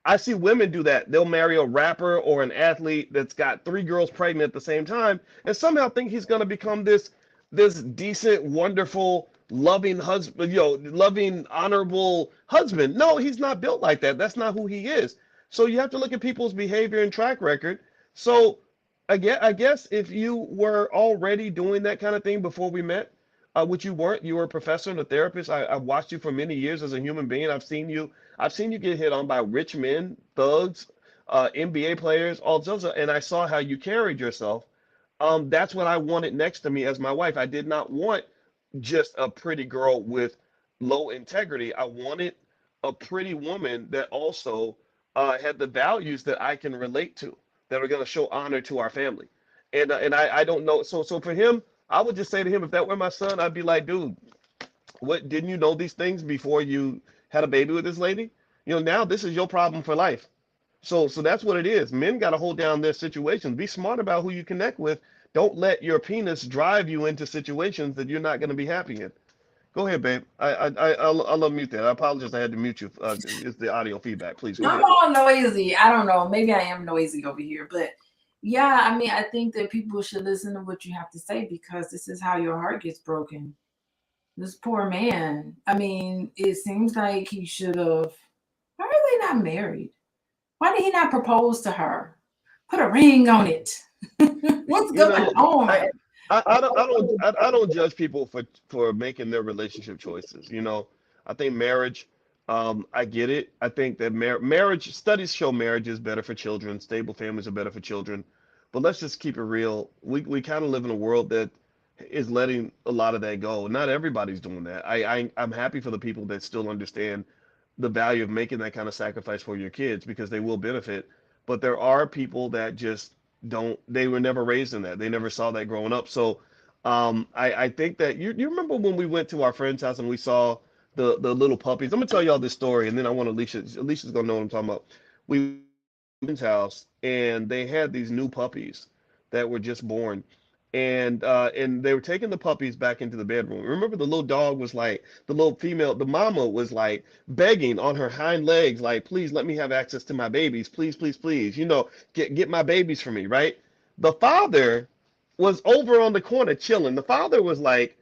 [SPEAKER 1] I see women do that. They'll marry a rapper or an athlete that's got three girls pregnant at the same time and somehow think he's going to become this decent, wonderful, loving husband, loving, honorable husband. No, he's not built like that. That's not who he is. So you have to look at people's behavior and track record. So I guess if you were already doing that kind of thing before we met, which you weren't, you were a professor and a therapist. I've watched you for many years as a human being. I've seen you get hit on by rich men, thugs, NBA players, all those, and I saw how you carried yourself. That's what I wanted next to me as my wife. I did not want just a pretty girl with low integrity. I wanted a pretty woman that also had the values that I can relate to, that are going to show honor to our family. And I don't know. So for him, I would just say to him, if that were my son, I'd be like, dude, what didn't you know these things before you had a baby with this lady? Now this is your problem for life. So that's what it is. Men got to hold down their situations. Be smart about who you connect with. Don't let your penis drive you into situations that you're not going to be happy in. Go ahead, babe. I'll unmute that. I apologize. I had to mute you. It's the audio feedback. Please go
[SPEAKER 2] I'm
[SPEAKER 1] ahead.
[SPEAKER 2] all noisy. I don't know. Maybe I am noisy over here, but yeah, I mean, I think that people should listen to what you have to say because this is how your heart gets broken. This poor man. I mean, it seems like he should have. Why are they not married? Why did he not propose to her? Put a ring on it. What's
[SPEAKER 1] You
[SPEAKER 2] going
[SPEAKER 1] know, I
[SPEAKER 2] on?
[SPEAKER 1] I don't judge people for making their relationship choices. I think marriage. I get it. I think that marriage studies show marriage is better for children. Stable families are better for children. But let's just keep it real. We kind of live in a world that is letting a lot of that go. Not everybody's doing that. I'm happy for the people that still understand the value of making that kind of sacrifice for your kids because they will benefit. But there are people that just don't. They were never raised in that. They never saw that growing up. So I think that you remember when we went to our friend's house and we saw the little puppies. I'm gonna tell y'all this story, and then I want Alicia. Alicia's gonna know what I'm talking about. We went to our friend's house, and they had these new puppies that were just born, and they were taking the puppies back into the bedroom. Remember, the little dog was like, the little female, the mama was like begging on her hind legs, like, please let me have access to my babies, please, please, please, get my babies for me, right? The father was over on the corner chilling. The father was like,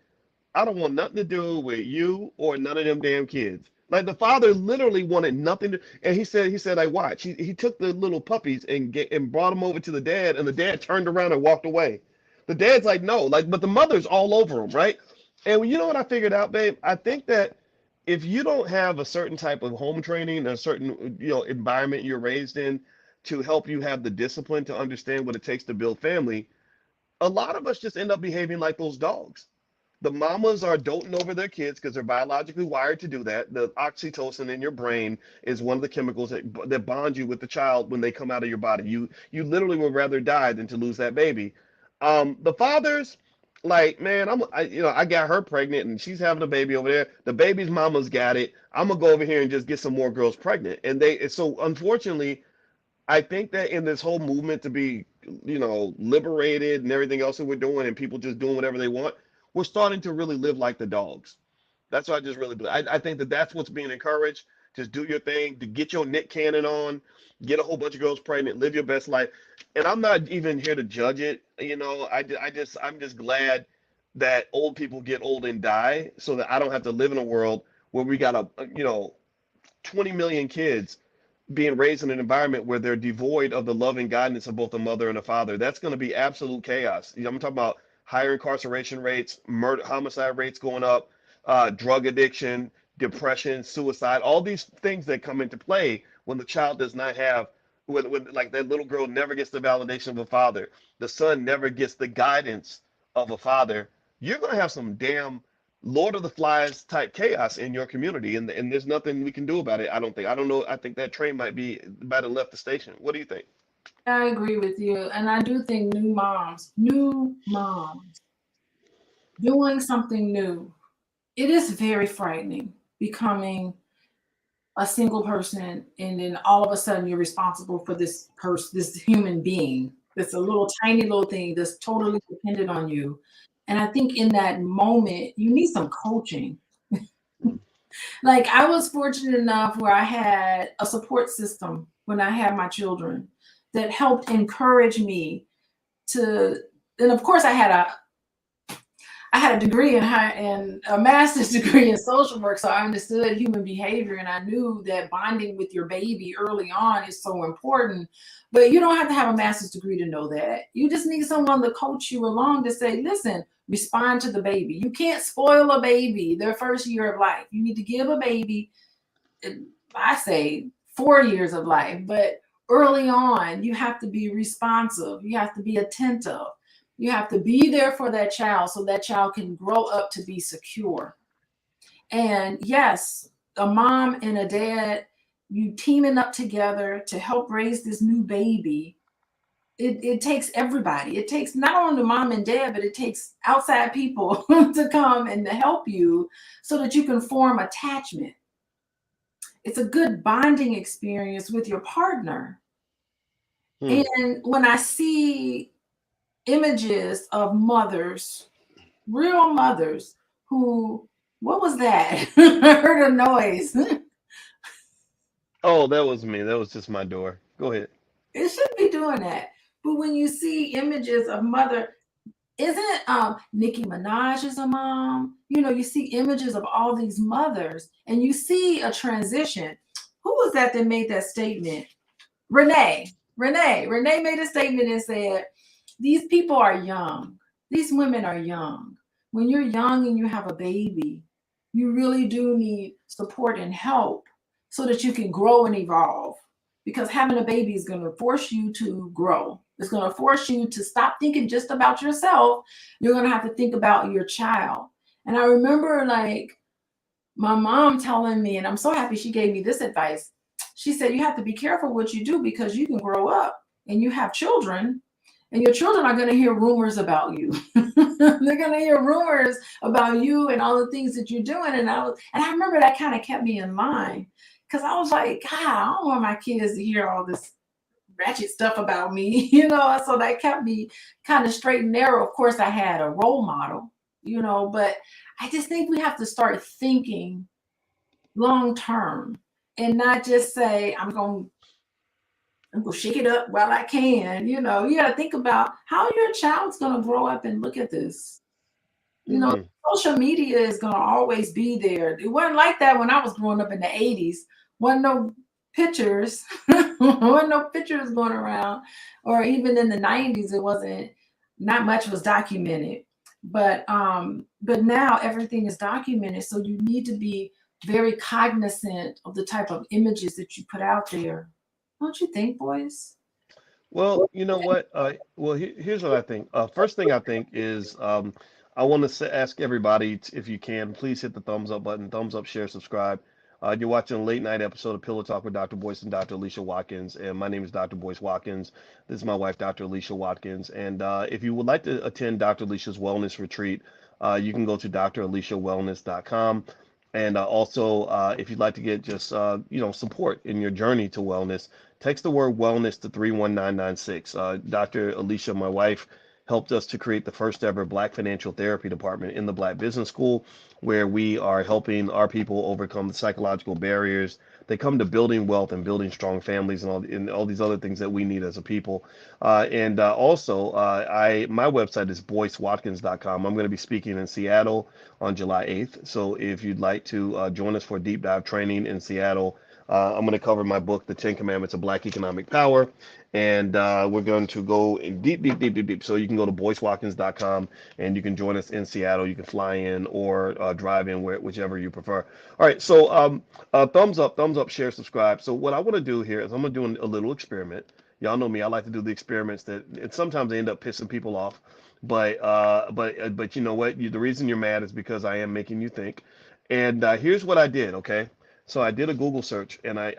[SPEAKER 1] I don't want nothing to do with you or none of them damn kids. Like the father literally wanted nothing to, and he said, I watch. He took the little puppies and brought them over to the dad, and the dad turned around and walked away. The dad's like, no, like, but the mother's all over him, right? And you know what I figured out, babe? I think that if you don't have a certain type of home training, a certain environment you're raised in to help you have the discipline to understand what it takes to build family, a lot of us just end up behaving like those dogs. The mamas are doting over their kids because they're biologically wired to do that. The oxytocin in your brain is one of the chemicals that bond you with the child when they come out of your body. You literally would rather die than to lose that baby. The fathers, like, man, I got her pregnant and she's having a baby over there. The baby's mama's got it. I'm gonna go over here and just get some more girls pregnant. So unfortunately, I think that in this whole movement to be, liberated and everything else that we're doing and people just doing whatever they want, we're starting to really live like the dogs. That's what I just really believe. I think that that's what's being encouraged. Just do your thing, to get your Nick Cannon on, get a whole bunch of girls pregnant, live your best life. And I'm not even here to judge it. I'm just glad that old people get old and die so that I don't have to live in a world where we got 20 million kids being raised in an environment where they're devoid of the loving guidance of both a mother and a father. That's going to be absolute chaos. I'm talking about higher incarceration rates, murder, homicide rates going up, drug addiction, depression, suicide, all these things that come into play when the child does not have, when like that little girl never gets the validation of a father, the son never gets the guidance of a father. You're going to have some damn Lord of the Flies type chaos in your community, and there's nothing we can do about it. I don't think. I don't know. I think that train might have left the station. What do you think?
[SPEAKER 2] I agree with you. And I do think new moms doing something new, it is very frightening becoming a single person and then all of a sudden you're responsible for this person, this human being that's a little tiny little thing that's totally dependent on you. And I think in that moment you need some coaching. Like I was fortunate enough where I had a support system when I had my children that helped encourage me to, and of course I had a degree in high and a master's degree in social work, so I understood human behavior and I knew that bonding with your baby early on is so important. But you don't have to have a master's degree to know that. You just need someone to coach you along to say, listen, respond to the baby. You can't spoil a baby their first year of life. You need to give a baby, I say 4 years of life, but early on, you have to be responsive. You have to be attentive. You have to be there for that child so that child can grow up to be secure. And yes, a mom and a dad, you teaming up together to help raise this new baby. It takes everybody. It takes not only the mom and dad, but it takes outside people to come and to help you so that you can form attachment. It's a good bonding experience with your partner.
[SPEAKER 1] Hmm.
[SPEAKER 2] And when I see images of mothers, real mothers who, what was that? I heard a noise.
[SPEAKER 1] Oh, that was me. That was just my door. Go ahead.
[SPEAKER 2] It shouldn't be doing that. But when you see images of mother, isn't Nicki Minaj is a mom? You see images of all these mothers and you see a transition. Who was that made that statement? Renee made a statement and said, these people are young. These women are young. When you're young and you have a baby, you really do need support and help so that you can grow and evolve. because having a baby is going to force you to grow. It's going to force you to stop thinking just about yourself. You're going to have to think about your child. And I remember like my mom telling me, and I'm so happy she gave me this advice. She said, you have to be careful what you do because you can grow up and you have children, and your children are going to hear rumors about you. They're going to hear rumors about you and all the things that you're doing. And I remember that kind of kept me in line because I was like, God, I don't want my kids to hear all this ratchet stuff about me, So that kept me kind of straight and narrow. Of course, I had a role model, but I just think we have to start thinking long term and not just say, I'm gonna shake it up while I can. You got to think about how your child's gonna grow up and look at this. You know,
[SPEAKER 1] Mm.
[SPEAKER 2] social media is gonna always be there. It wasn't like that when I was growing up in the 80s. Wasn't no pictures, wasn't no pictures going around, or even in the 90s, it wasn't. Not much was documented, but now everything is documented. So you need to be very cognizant of the type of images that you put out there. Don't you think, boys?
[SPEAKER 1] Well, you know what? Here's what I think. First thing I think is I want to ask everybody if you can, please hit the thumbs up button, thumbs up, share, subscribe. You're watching a late night episode of Pillow Talk with Dr. Boyce and Dr. Alicia Watkins, and my name is Dr. Boyce Watkins. This is my wife, Dr. Alicia Watkins, and if you would like to attend Dr. Alicia's wellness retreat, you can go to draliciawellness.com. And also, if you'd like to get just support in your journey to wellness, text the word wellness to 31996. Dr. Alicia, my wife, helped us to create the first ever Black financial therapy department in the Black Business School, where we are helping our people overcome the psychological barriers. They come to building wealth and building strong families and all these other things that we need as a people. And also, my website is boycewatkins.com. I'm going to be speaking in Seattle on July 8th. So if you'd like to join us for a deep dive training in Seattle, I'm going to cover my book, The 10 Commandments of Black Economic Power. And we're going to go in deep, deep, deep, deep, deep. So you can go to boycewatkins.com and you can join us in Seattle. You can fly in or drive in, whichever you prefer. All right. So thumbs up, share, subscribe. So what I want to do here is I'm going to do a little experiment. Y'all know me. I like to do the experiments and sometimes they end up pissing people off. But you know what? The reason you're mad is because I am making you think. And here's what I did. Okay. So I did a Google search, and I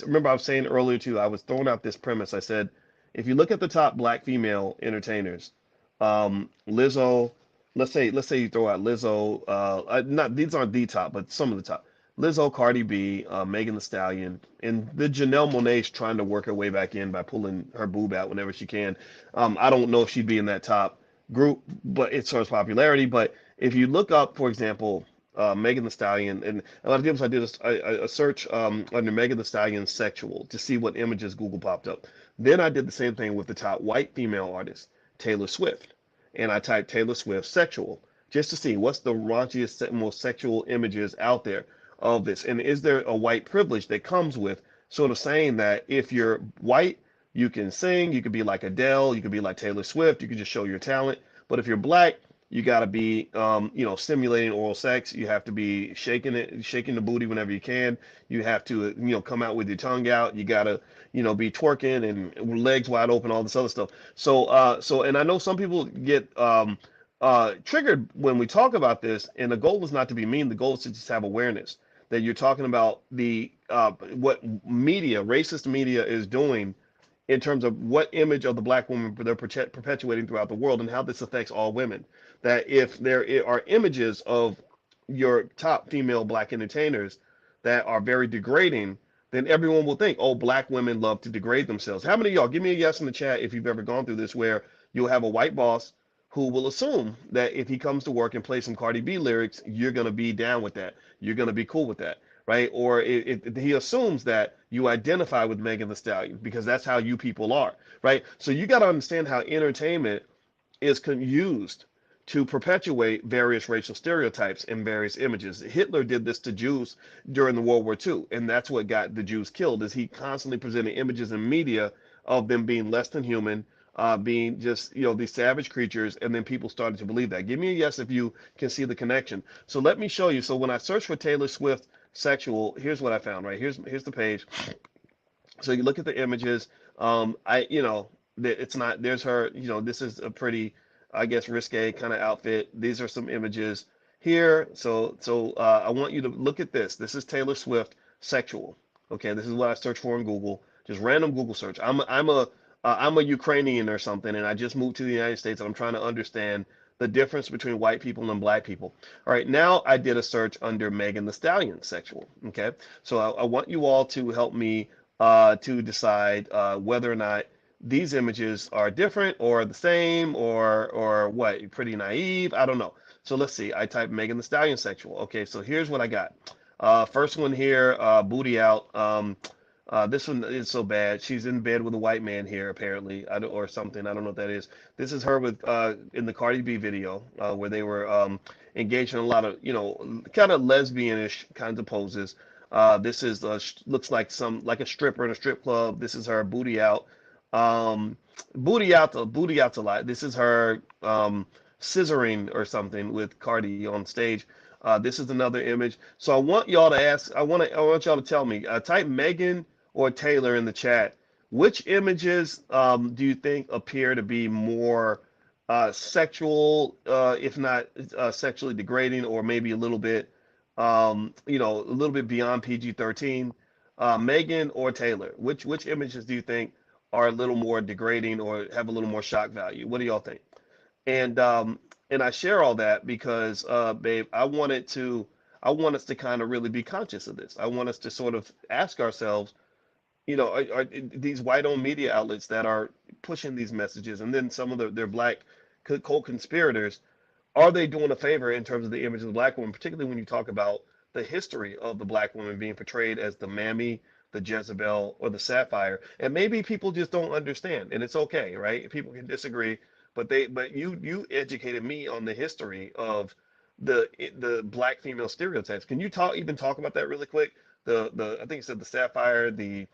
[SPEAKER 1] remember I was saying earlier too. I was throwing out this premise. I said, if you look at the top Black female entertainers, Lizzo, let's say you throw out Lizzo, not these aren't the top, but some of the top. Lizzo, Cardi B, Megan Thee Stallion, and the Janelle Monáe's trying to work her way back in by pulling her boob out whenever she can. I don't know if she'd be in that top group, but it's her popularity. But if you look up, for example, Megan Thee Stallion, and a lot of times I did a search under Megan Thee Stallion sexual to see what images Google popped up. Then I did the same thing with the top white female artist, Taylor Swift, and I typed Taylor Swift sexual just to see what's the raunchiest, most sexual images out there of this, and is there a white privilege that comes with sort of saying that if you're white, you can sing, you could be like Adele, you could be like Taylor Swift, you could just show your talent, but if you're black, you got to be, stimulating oral sex. You have to be shaking the booty whenever you can. You have to, come out with your tongue out. You got to, be twerking and legs wide open, all this other stuff. And I know some people get triggered when we talk about this. And the goal is not to be mean. The goal is to just have awareness that you're talking about what racist media is doing in terms of what image of the black woman they're perpetuating throughout the world and how this affects all women. That if there are images of your top female black entertainers that are very degrading, then everyone will think, oh, black women love to degrade themselves. How many of y'all, give me a yes in the chat if you've ever gone through this, where you'll have a white boss who will assume that if he comes to work and plays some Cardi B lyrics, you're going to be down with that. You're going to be cool with that, right? Or he assumes that you identify with Megan Thee Stallion because that's how you people are, right? So you got to understand how entertainment is used to perpetuate various racial stereotypes and various images. Hitler did this to Jews during the World War II, and that's what got the Jews killed. Is he constantly presented images in media of them being less than human, being just these savage creatures, and then people started to believe that. Give me a yes if you can see the connection. So let me show you. So when I searched for Taylor Swift sexual, here's what I found. Right here's the page. So you look at the images. It's not. There's her. This is a pretty, I guess, risque kind of outfit. These are some images here. So I want you to look at this. This is Taylor Swift sexual. Okay, this is what I searched for in Google. Just random Google search. I'm a Ukrainian or something, and I just moved to the United States, and I'm trying to understand the difference between white people and black people. All right, now I did a search under Megan the Stallion sexual. Okay, so I want you all to help me to decide whether or not these images are different or the same or what, pretty naive. I don't know. So let's see. I typed Megan the Stallion sexual. Okay, so here's what I got. First one here, booty out. This one is so bad. She's in bed with a white man here, apparently, or something. I don't know what that is. This is her with in the Cardi B video where they were engaged in a lot of, kind of lesbianish kinds of poses. This is looks like like a stripper in a strip club. This is her booty out. Um, booty out's a lot. This is her scissoring or something with Cardi on stage. This is another image. So I want y'all to ask. I want y'all to tell me. Type Megan or Taylor in the chat. Which images do you think appear to be more sexual, if not sexually degrading, or maybe a little bit beyond PG-13? Megan or Taylor? Which images do you think are a little more degrading or have a little more shock value? What do y'all think? And I share all that because, babe, I want us to kind of really be conscious of this. I want us to sort of ask ourselves, are these white-owned media outlets that are pushing these messages, and then some of their black co-conspirators, are they doing a favor in terms of the image of the black woman, particularly when you talk about the history of the black woman being portrayed as the mammy, the Jezebel, or the Sapphire? And maybe people just don't understand, and it's okay, right? People can disagree, but you educated me on the history of the black female stereotypes. Can you talk about that really quick? The I think you said the Sapphire, the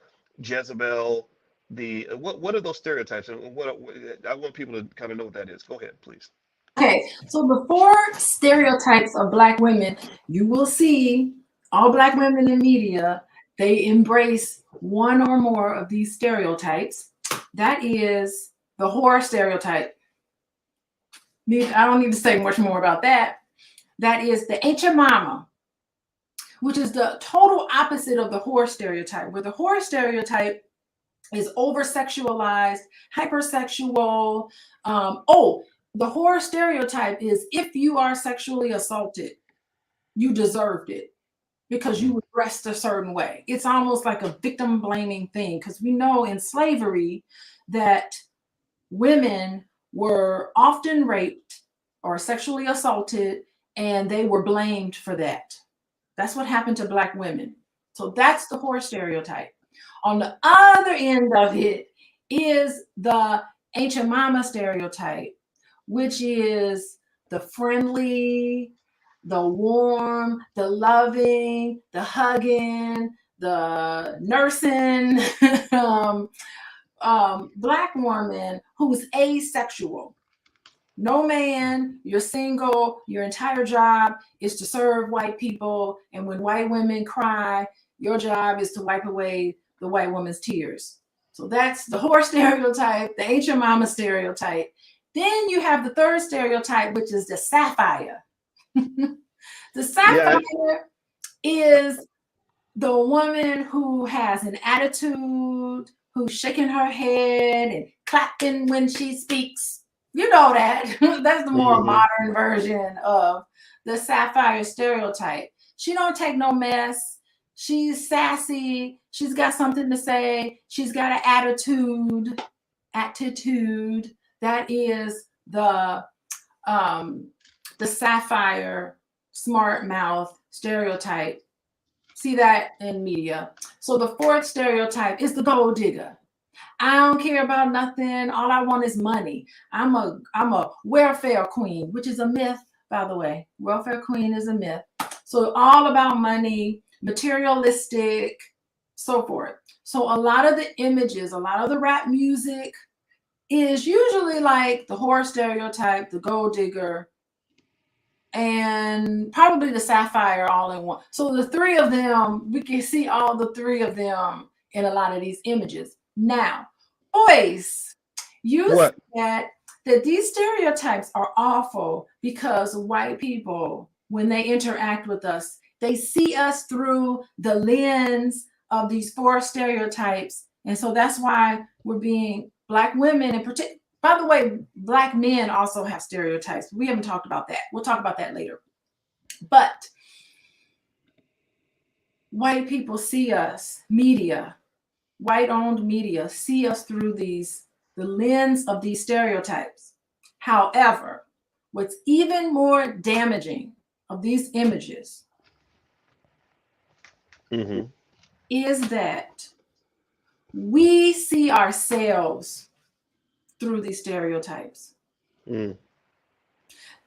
[SPEAKER 1] Jezebel, the what are those stereotypes, and what I want people to kind of know what that is. Go ahead, please.
[SPEAKER 2] Okay, so before stereotypes of Black women, you will see all Black women in media, they embrace one or more of these stereotypes. That is the whore stereotype. I don't need to say much more about that. That is the ancient mama, which is the total opposite of the whore stereotype, where the whore stereotype is oversexualized, hypersexual. The whore stereotype is if you are sexually assaulted, you deserved it because you were dressed a certain way. It's almost like a victim blaming thing because we know in slavery that women were often raped or sexually assaulted and they were blamed for that. That's what happened to Black women. So that's the whore stereotype. On the other end of it is the ancient mama stereotype, which is the friendly, the warm, the loving, the hugging, the nursing Black woman who's asexual. No man, you're single, your entire job is to serve white people. And when white women cry, your job is to wipe away the white woman's tears. So that's the whore stereotype, the ancient mama stereotype. Then you have the third stereotype, which is the sapphire. The
[SPEAKER 1] Yeah.
[SPEAKER 2] sapphire is the woman who has an attitude, who's shaking her head and clapping when she speaks. You know that. That's the more
[SPEAKER 1] Hmm.
[SPEAKER 2] modern version of the sapphire stereotype. She don't take no mess. She's sassy. She's got something to say. She's got an attitude. Attitude. That is the sapphire smart mouth stereotype. See that in media. So the fourth stereotype is the gold digger. I don't care about nothing. All I want is money. I'm a welfare queen, which is a myth, by the way. Welfare queen is a myth. So all about money, materialistic, so forth. So a lot of the images, a lot of the rap music is usually like the whore stereotype, the gold digger, and probably the sapphire all in one. So the three of them, we can see all the three of them in a lot of these images. Now, Boyce, you
[SPEAKER 1] What?
[SPEAKER 2] said that these stereotypes are awful because white people, when they interact with us, they see us through the lens of these four stereotypes. And so that's why we're being Black women in particular. By the way, Black men also have stereotypes. We haven't talked about that. We'll talk about that later. But white people see us, media, white owned media, see us through the lens of these stereotypes. However, what's even more damaging of these images
[SPEAKER 1] Mm-hmm.
[SPEAKER 2] is that we see ourselves through these stereotypes.
[SPEAKER 1] Mm.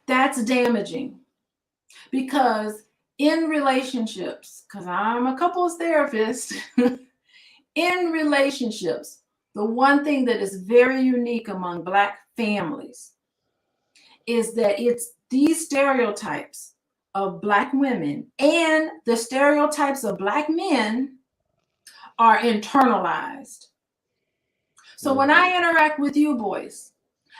[SPEAKER 2] That's damaging because in relationships, because I'm a couples therapist, in relationships, the one thing that is very unique among Black families is that it's these stereotypes of Black women and the stereotypes of Black men are internalized. So when I interact with you, Boyce,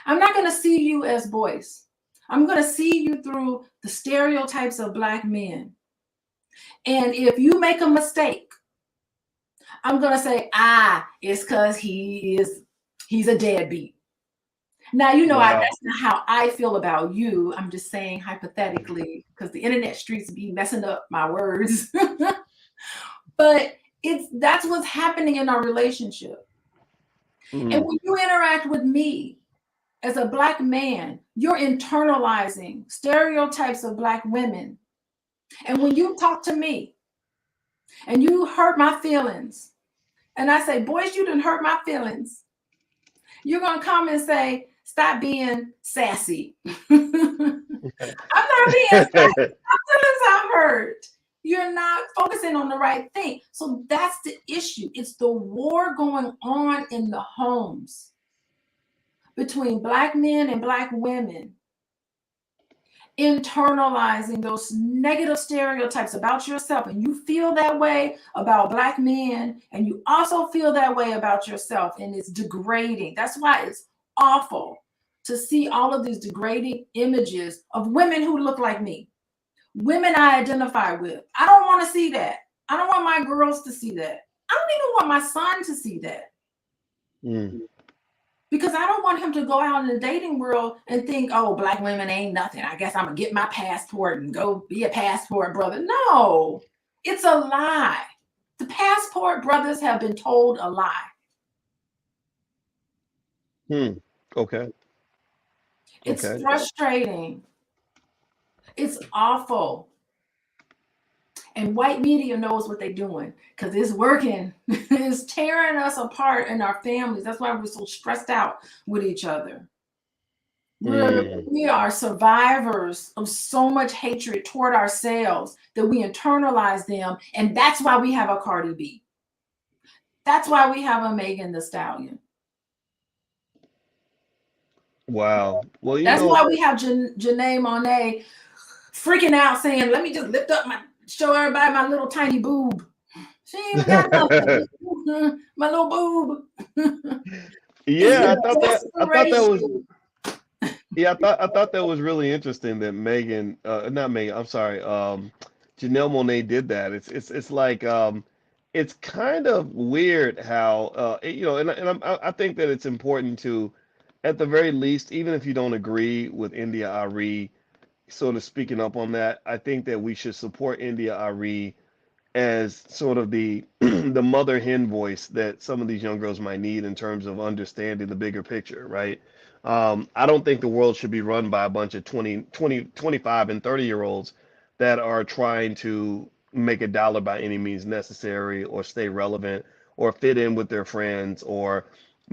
[SPEAKER 2] I'm not going to see you as Boyce. I'm going to see you through the stereotypes of Black men. And if you make a mistake, I'm going to say, it's because he's a deadbeat. Now,
[SPEAKER 1] Wow.
[SPEAKER 2] that's not how I feel about you. I'm just saying hypothetically, because the internet streets be messing up my words. But that's what's happening in our relationship. And
[SPEAKER 1] Mm.
[SPEAKER 2] when you interact with me as a Black man, you're internalizing stereotypes of Black women. And when you talk to me and you hurt my feelings, and I say, Boyce, you didn't hurt my feelings, you're going to come and say, stop being sassy. I'm not being sassy. My feelings are hurt. You're not focusing on the right thing. So that's the issue. It's the war going on in the homes between Black men and Black women, internalizing those negative stereotypes about yourself. And you feel that way about Black men, and you also feel that way about yourself. And it's degrading. That's why it's awful to see all of these degrading images of women who look like me, women I identify with. I don't want to see that. I don't want my girls to see that. I don't even want my son to see that.
[SPEAKER 1] Mm.
[SPEAKER 2] Because I don't want him to go out in the dating world and think, oh, Black women ain't nothing. I guess I'm going to get my passport and go be a passport brother. No, it's a lie. The passport brothers have been told a lie.
[SPEAKER 1] Hmm. Okay.
[SPEAKER 2] It's
[SPEAKER 1] Okay.
[SPEAKER 2] frustrating. It's awful. And white media knows what they're doing because it's working. It's tearing us apart in our families. That's why we're so stressed out with each other.
[SPEAKER 1] Mm.
[SPEAKER 2] We are survivors of so much hatred toward ourselves that we internalize them. And that's why we have a Cardi B. That's why we have a Megan the Stallion.
[SPEAKER 1] Wow. Well,
[SPEAKER 2] That's why we have Janelle Monee freaking out saying, let me just lift up show everybody my little tiny boob. She ain't even got nothing. My little boob. It's
[SPEAKER 1] Yeah,
[SPEAKER 2] the
[SPEAKER 1] I thought that was
[SPEAKER 2] desperation.
[SPEAKER 1] yeah, I thought that was really interesting that Megan, not Megan, I'm sorry, Janelle Monae did that. It's like it's kind of weird how I think that it's important to, at the very least, even if you don't agree with India Arie sort of speaking up on that, I think that we should support India Arie as sort of the the mother hen voice that some of these young girls might need in terms of understanding the bigger picture, right? I don't think the world should be run by a bunch of 25 and 30-year olds that are trying to make a dollar by any means necessary or stay relevant or fit in with their friends or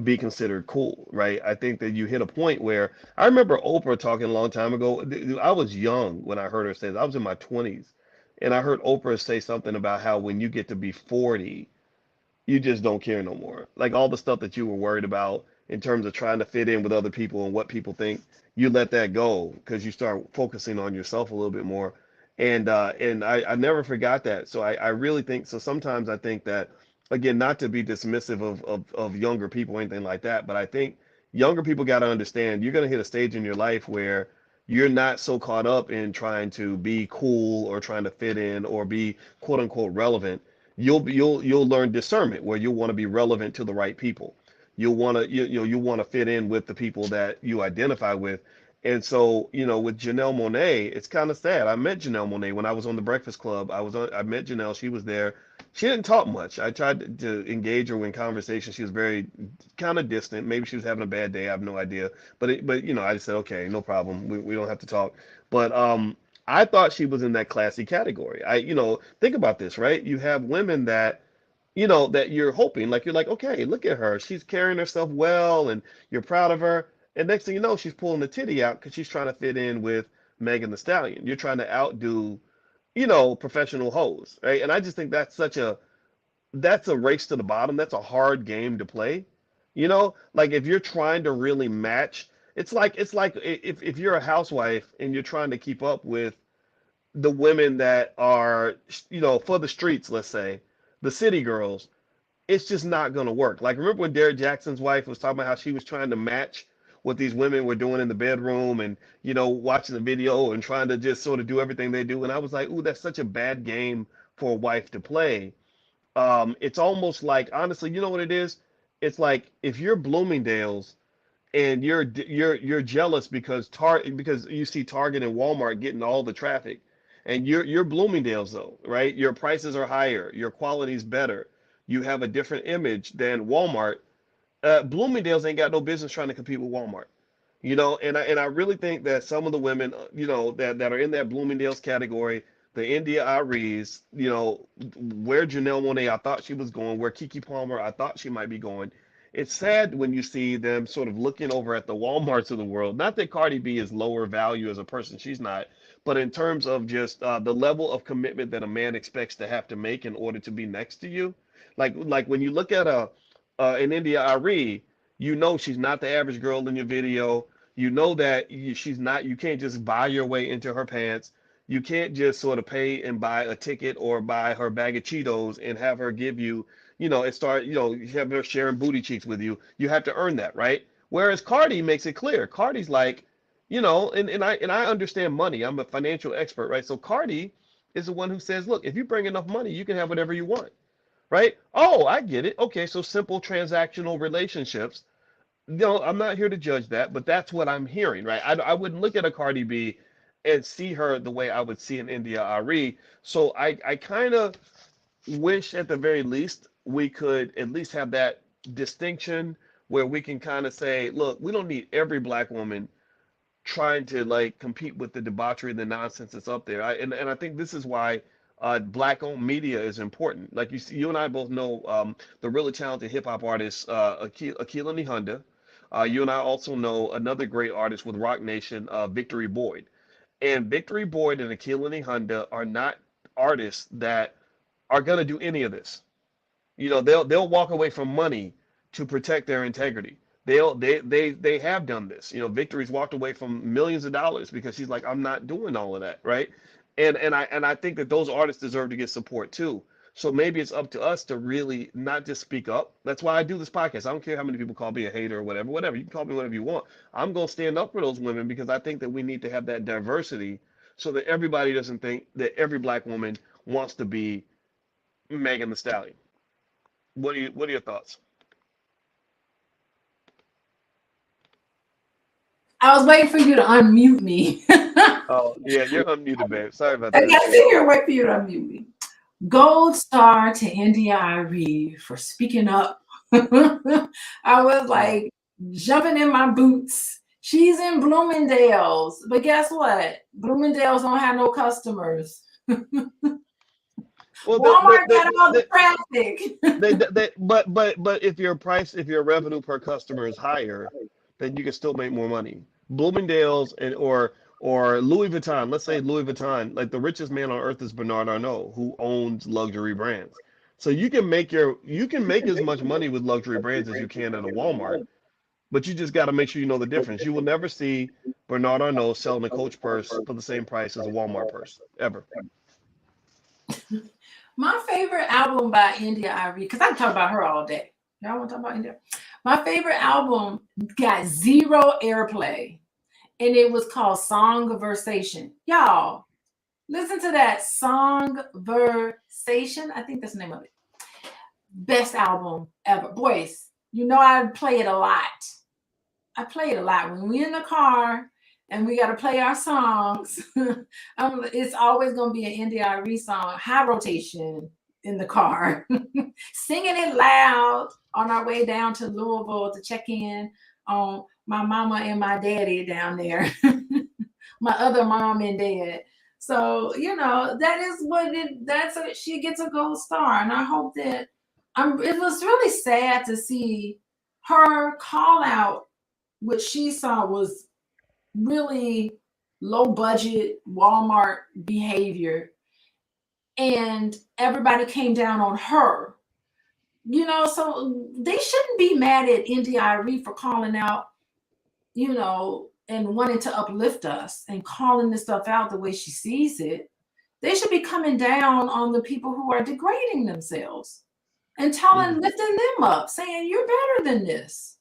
[SPEAKER 1] be considered cool, right? I think that you hit a point where I remember Oprah talking a long time ago. I was young when I heard her say that. I was in my 20s and I heard Oprah say something about how when you get to be 40, you just don't care no more. Like all the stuff that you were worried about in terms of trying to fit in with other people and what people think, you let that go because you start focusing on yourself a little bit more. And I never forgot that. So I really think so. Sometimes I think that again, not to be dismissive of younger people or anything like that, but I think younger people got to understand you're going to hit a stage in your life where you're not so caught up in trying to be cool or trying to fit in or be quote unquote relevant. You'll learn discernment where you'll want to be relevant to the right people. You'll want to you want to fit in with the people that you identify with. And so, with Janelle Monet, it's kind of sad. I met Janelle Monet when I was on the Breakfast Club. I met Janelle. She was there. She didn't talk much. I tried to engage her in conversation. She was very kind of distant. Maybe she was having a bad day. I have no idea. But I just said, okay, no problem. We don't have to talk. But I thought she was in that classy category. Think about this, right? You have women that that you're hoping, like you're like, okay, look at her. She's carrying herself well, and you're proud of her. And next thing you know, she's pulling the titty out because she's trying to fit in with Megan the Stallion. You're trying to outdo professional hoes, right? And I just think that's a race to the bottom. That's a hard game to play. Like if you're trying to really match, it's like if you're a housewife and you're trying to keep up with the women that are, for the streets, let's say, the city girls, it's just not going to work. Like, remember when Derek Jackson's wife was talking about how she was trying to match what these women were doing in the bedroom and, watching the video and trying to just sort of do everything they do. And I was like, ooh, that's such a bad game for a wife to play. It's almost like, honestly, you know what it is? It's like if you're Bloomingdale's and you're jealous because you see Target and Walmart getting all the traffic, and you're Bloomingdale's though, right? Your prices are higher, your quality's better, you have a different image than Walmart. Bloomingdale's ain't got no business trying to compete with Walmart. And I really think that some of the women, that are in that Bloomingdale's category, the India Aries, where Janelle Monae I thought she was going, where Keke Palmer I thought she might be going. It's sad when you see them sort of looking over at the Walmarts of the world. Not that Cardi B is lower value as a person, she's not, but in terms of just the level of commitment that a man expects to have to make in order to be next to you. Like when you look at an India Arie, she's not the average girl in your video. She's not, you can't just buy your way into her pants. You can't just sort of pay and buy a ticket or buy her bag of Cheetos and have her give you, you have her sharing booty cheeks with you. You have to earn that, right? Whereas Cardi makes it clear. Cardi's like, and I understand money. I'm a financial expert, right? So Cardi is the one who says, look, if you bring enough money, you can have whatever you want, right? Oh, I get it. Okay, so simple transactional relationships. No, I'm not here to judge that, but that's what I'm hearing, right? I wouldn't look at a Cardi B and see her the way I would see an India Ari. So I kind of wish at the very least we could at least have that distinction where we can kind of say, look, we don't need every black woman trying to like compete with the debauchery, the nonsense that's up there. And I think this is why black-owned media is important. Like you and I both know the really talented hip hop artist Akila Nihonda. You and I also know another great artist with Rock Nation, Victory Boyd. And Victory Boyd and Akila Nihonda are not artists that are gonna do any of this. They'll walk away from money to protect their integrity. They have done this. Victory's walked away from millions of dollars because she's like, I'm not doing all of that, right? And I think that those artists deserve to get support too. So maybe it's up to us to really not just speak up. That's why I do this podcast. I don't care how many people call me a hater or whatever. Whatever, you can call me whatever you want. I'm gonna stand up for those women because I think that we need to have that diversity so that everybody doesn't think that every black woman wants to be Megan the Stallion. What are your thoughts?
[SPEAKER 2] I was waiting for you to unmute me.
[SPEAKER 1] Oh, yeah, you're unmuted, babe. Sorry about
[SPEAKER 2] I
[SPEAKER 1] that.
[SPEAKER 2] got to sit here and wait for you to unmute me. Gold star to India Arie for speaking up. I was like jumping in my boots. She's in Bloomingdale's, but guess what? Bloomingdale's don't have no customers.
[SPEAKER 1] Well,
[SPEAKER 2] Walmart got all the traffic.
[SPEAKER 1] but if your revenue per customer is higher, then you can still make more money. Bloomingdale's or Louis Vuitton. Let's say Louis Vuitton, like the richest man on earth is Bernard Arnault, who owns luxury brands. So you can make as much money with luxury brands as you can at a Walmart, but you just got to make sure you know the difference. You will never see Bernard Arnault selling a Coach purse for the same price as a Walmart purse ever.
[SPEAKER 2] My favorite album by India Arie, because I can talk about her all day. Y'all want to talk about India? My favorite album got zero airplay, and it was called Songversation. Y'all, listen to that Songversation. I think that's the name of it. Best album ever. Boyce, you know I play it a lot. I play it a lot when we in the car and we got to play our songs. It's always gonna be an NDRE song, high rotation in the car, singing it loud on our way down to Louisville to check in on my mama and my daddy down there, my other mom and dad. So that is what it. She gets a gold star, and I hope that. It was really sad to see her call out what she saw was really low budget Walmart behavior, and everybody came down on her. So they shouldn't be mad at NDIRE for calling out, and wanting to uplift us and calling this stuff out the way she sees it. They should be coming down on the people who are degrading themselves and lifting them up, saying you're better than this.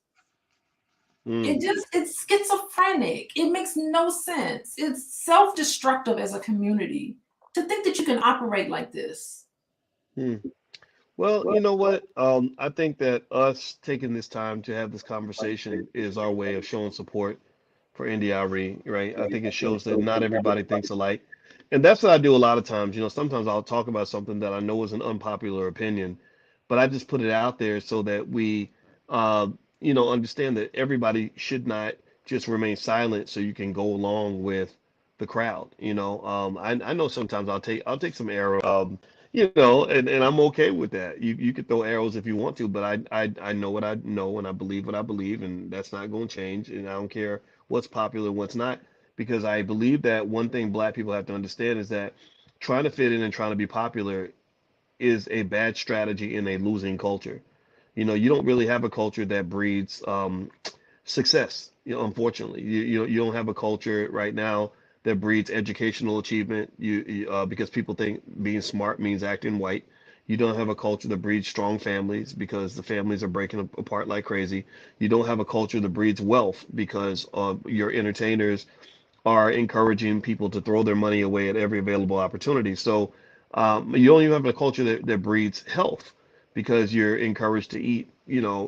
[SPEAKER 1] Mm.
[SPEAKER 2] It's schizophrenic. It makes no sense. It's self-destructive as a community to think that you can operate like this.
[SPEAKER 1] Mm. Well, you know what? I think that us taking this time to have this conversation is our way of showing support for NDIRE, right? I think it shows that not everybody thinks alike. And that's what I do a lot of times. Sometimes I'll talk about something that I know is an unpopular opinion, but I just put it out there so that we, uh, understand that everybody should not just remain silent so you can go along with the crowd. I know sometimes I'll take some arrows, and I'm okay with that. You could throw arrows if you want to, but I know what I know and I believe what I believe, and that's not going to change. And I don't care what's popular, what's not, because I believe that one thing Black people have to understand is that trying to fit in and trying to be popular is a bad strategy in a losing culture. You don't really have a culture that breeds success. Unfortunately, you don't have a culture right now that breeds educational achievement. Because people think being smart means acting white. You don't have a culture that breeds strong families because the families are breaking apart like crazy. You don't have a culture that breeds wealth because your entertainers are encouraging people to throw their money away at every available opportunity. So you don't even have a culture that breeds health because you're encouraged to eat,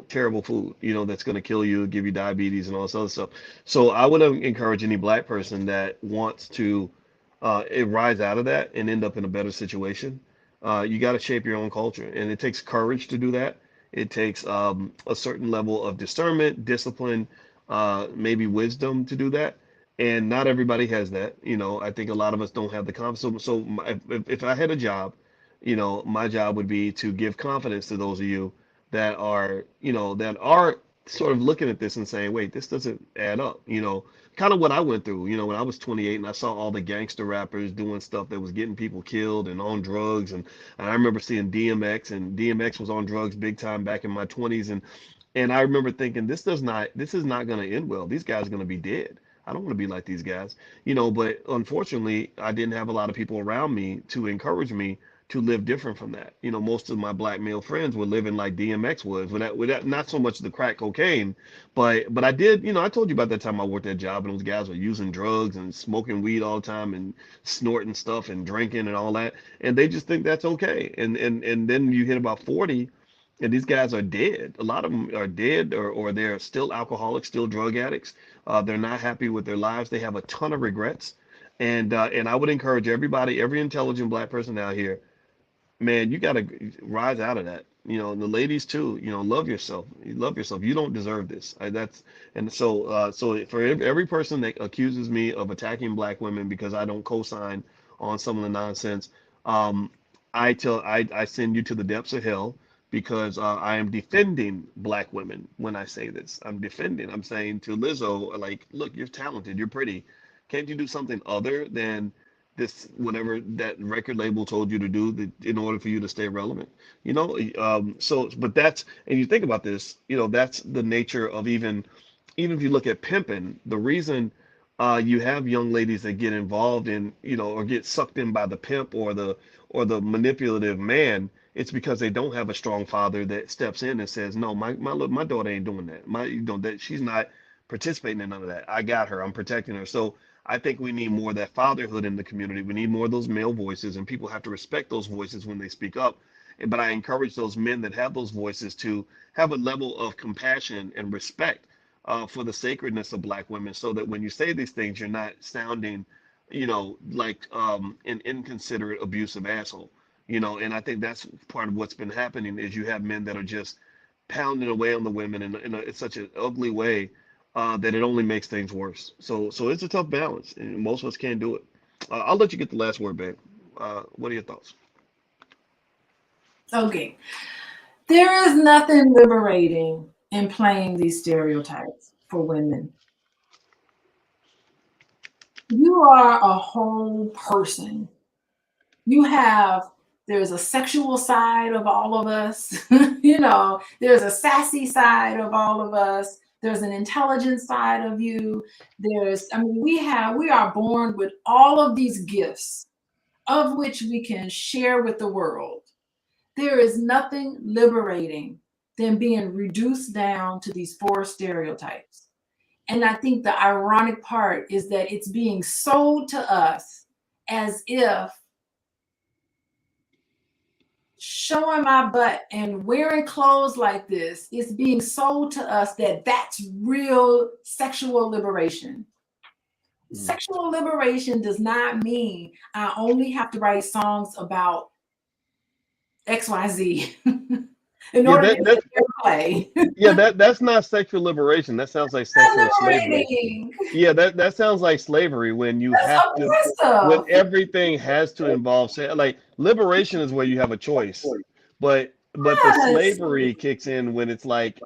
[SPEAKER 1] terrible food, that's going to kill you, give you diabetes and all this other stuff. So I would encourage any Black person that wants to rise out of that and end up in a better situation. You got to shape your own culture, and it takes courage to do that. It takes a certain level of discernment, discipline, maybe wisdom to do that, and not everybody has that. I think a lot of us don't have the confidence. If I had a job, my job would be to give confidence to those of you that are sort of looking at this and saying, wait, this doesn't add up. Kind of what I went through, when I was 28 and I saw all the gangster rappers doing stuff that was getting people killed and on drugs. And I remember seeing DMX, and DMX was on drugs big time back in my 20s. And I remember thinking, this is not going to end well. These guys are going to be dead. I don't want to be like these guys, but unfortunately, I didn't have a lot of people around me to encourage me to live different from that. Most of my Black male friends were living like DMX was, with that, not so much the crack cocaine, but I did, I told you about that time I worked that job and those guys were using drugs and smoking weed all the time and snorting stuff and drinking and all that, and they just think that's okay. And then you hit about 40 and these guys are dead. A lot of them are dead, or they're still alcoholics, still drug addicts. They're not happy with their lives. They have a ton of regrets. And I would encourage everybody, every intelligent Black person out here, man, you got to rise out of that. The ladies too. Love yourself. You love yourself. You don't deserve this. So for every person that accuses me of attacking Black women because I don't co-sign on some of the nonsense, um, I send you to the depths of hell because I am defending Black women when I say this. I'm saying to Lizzo, like, look, you're talented, you're pretty. Can't you do something other than this, whatever that record label told you to do in order for you to stay relevant? But and you think about this, that's the nature of even if you look at pimping, the reason you have young ladies that get involved in, or get sucked in by the pimp or the manipulative man. It's because they don't have a strong father that steps in and says, no, my daughter ain't doing that. That she's not participating in none of that. I got her. I'm protecting her. So I think we need more of that fatherhood in the community. We need more of those male voices, and people have to respect those voices when they speak up. But I encourage those men that have those voices to have a level of compassion and respect for the sacredness of Black women, so that when you say these things, you're not sounding, like an inconsiderate, abusive asshole. And I think that's part of what's been happening is you have men that are just pounding away on the women in such an ugly way that it only makes things worse. So it's a tough balance, and most of us can't do it. I'll let you get the last word, babe. What are your thoughts?
[SPEAKER 2] Okay. There is nothing liberating in playing these stereotypes for women. You are a whole person. You have, there's a sexual side of all of us, there's a sassy side of all of us, there's an intelligent side of you. We are born with all of these gifts of which we can share with the world. There is nothing liberating than being reduced down to these four stereotypes. And I think the ironic part is that it's being sold to us as if showing my butt and wearing clothes like this is being sold to us that that's real sexual liberation. Sexual liberation does not mean I only have to write songs about XYZ in
[SPEAKER 1] Yeah,
[SPEAKER 2] order to
[SPEAKER 1] that that
[SPEAKER 2] get play.
[SPEAKER 1] yeah, that's not sexual liberation. That sounds like sexual slavery.
[SPEAKER 2] Liberating.
[SPEAKER 1] Yeah, that sounds like slavery when you
[SPEAKER 2] That's
[SPEAKER 1] have to, when
[SPEAKER 2] oppressive.
[SPEAKER 1] everything has to involve like liberation is where you have a choice, but the
[SPEAKER 2] Yes.
[SPEAKER 1] slavery kicks in when it's like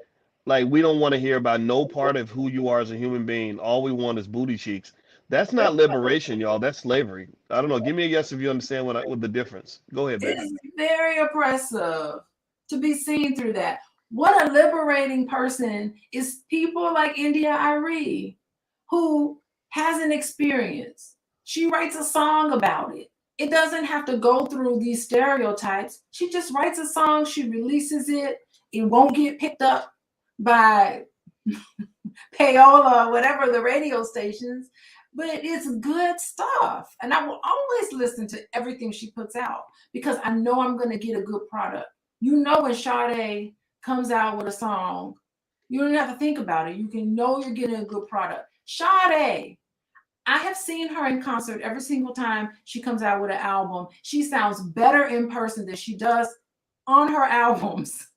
[SPEAKER 1] we don't want to hear about no part of who you are as a human being. All we want is booty cheeks. That's not liberation, y'all. That's slavery. I don't know. Give me a yes if you understand what the difference. Go ahead, babe.
[SPEAKER 2] It's very oppressive to be seen through that. What a liberating person is people like India Arie, who has an experience. She writes a song about it. It doesn't have to go through these stereotypes. She just writes a song, she releases it. It won't get picked up by payola, whatever the radio stations, but it's good stuff. And I will always listen to everything she puts out because I know I'm going to get a good product. When Sade comes out with a song, you don't have to think about it. You can know you're getting a good product. Sade, I have seen her in concert every single time she comes out with an album. She sounds better in person than she does on her albums.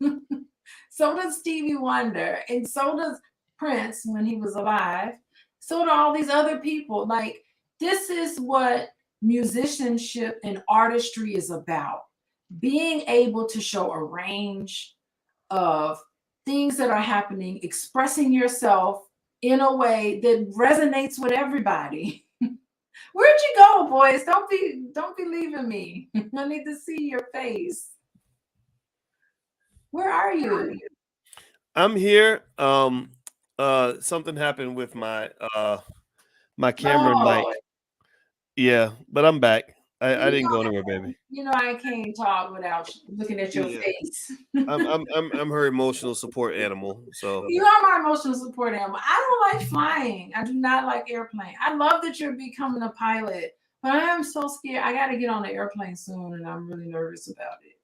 [SPEAKER 2] So does Stevie Wonder, and so does Prince when he was alive. So do all these other people. Like, this is what musicianship and artistry is about, being able to show a range of things that are happening, expressing yourself in a way that resonates with everybody. Where'd you go, boys? Don't be leaving me. I need to see your face. Where are you?
[SPEAKER 1] I'm here. Something happened with my camera and mic.
[SPEAKER 2] Oh,
[SPEAKER 1] Yeah, but I'm back. I didn't go anywhere, baby.
[SPEAKER 2] I can't talk without looking at your
[SPEAKER 1] Yeah,
[SPEAKER 2] face.
[SPEAKER 1] I'm her emotional support animal. So
[SPEAKER 2] You are my emotional support animal. I don't like flying. I do not like airplane. I love that you're becoming a pilot, but I am so scared. I got to get on the airplane soon, and I'm really nervous about it.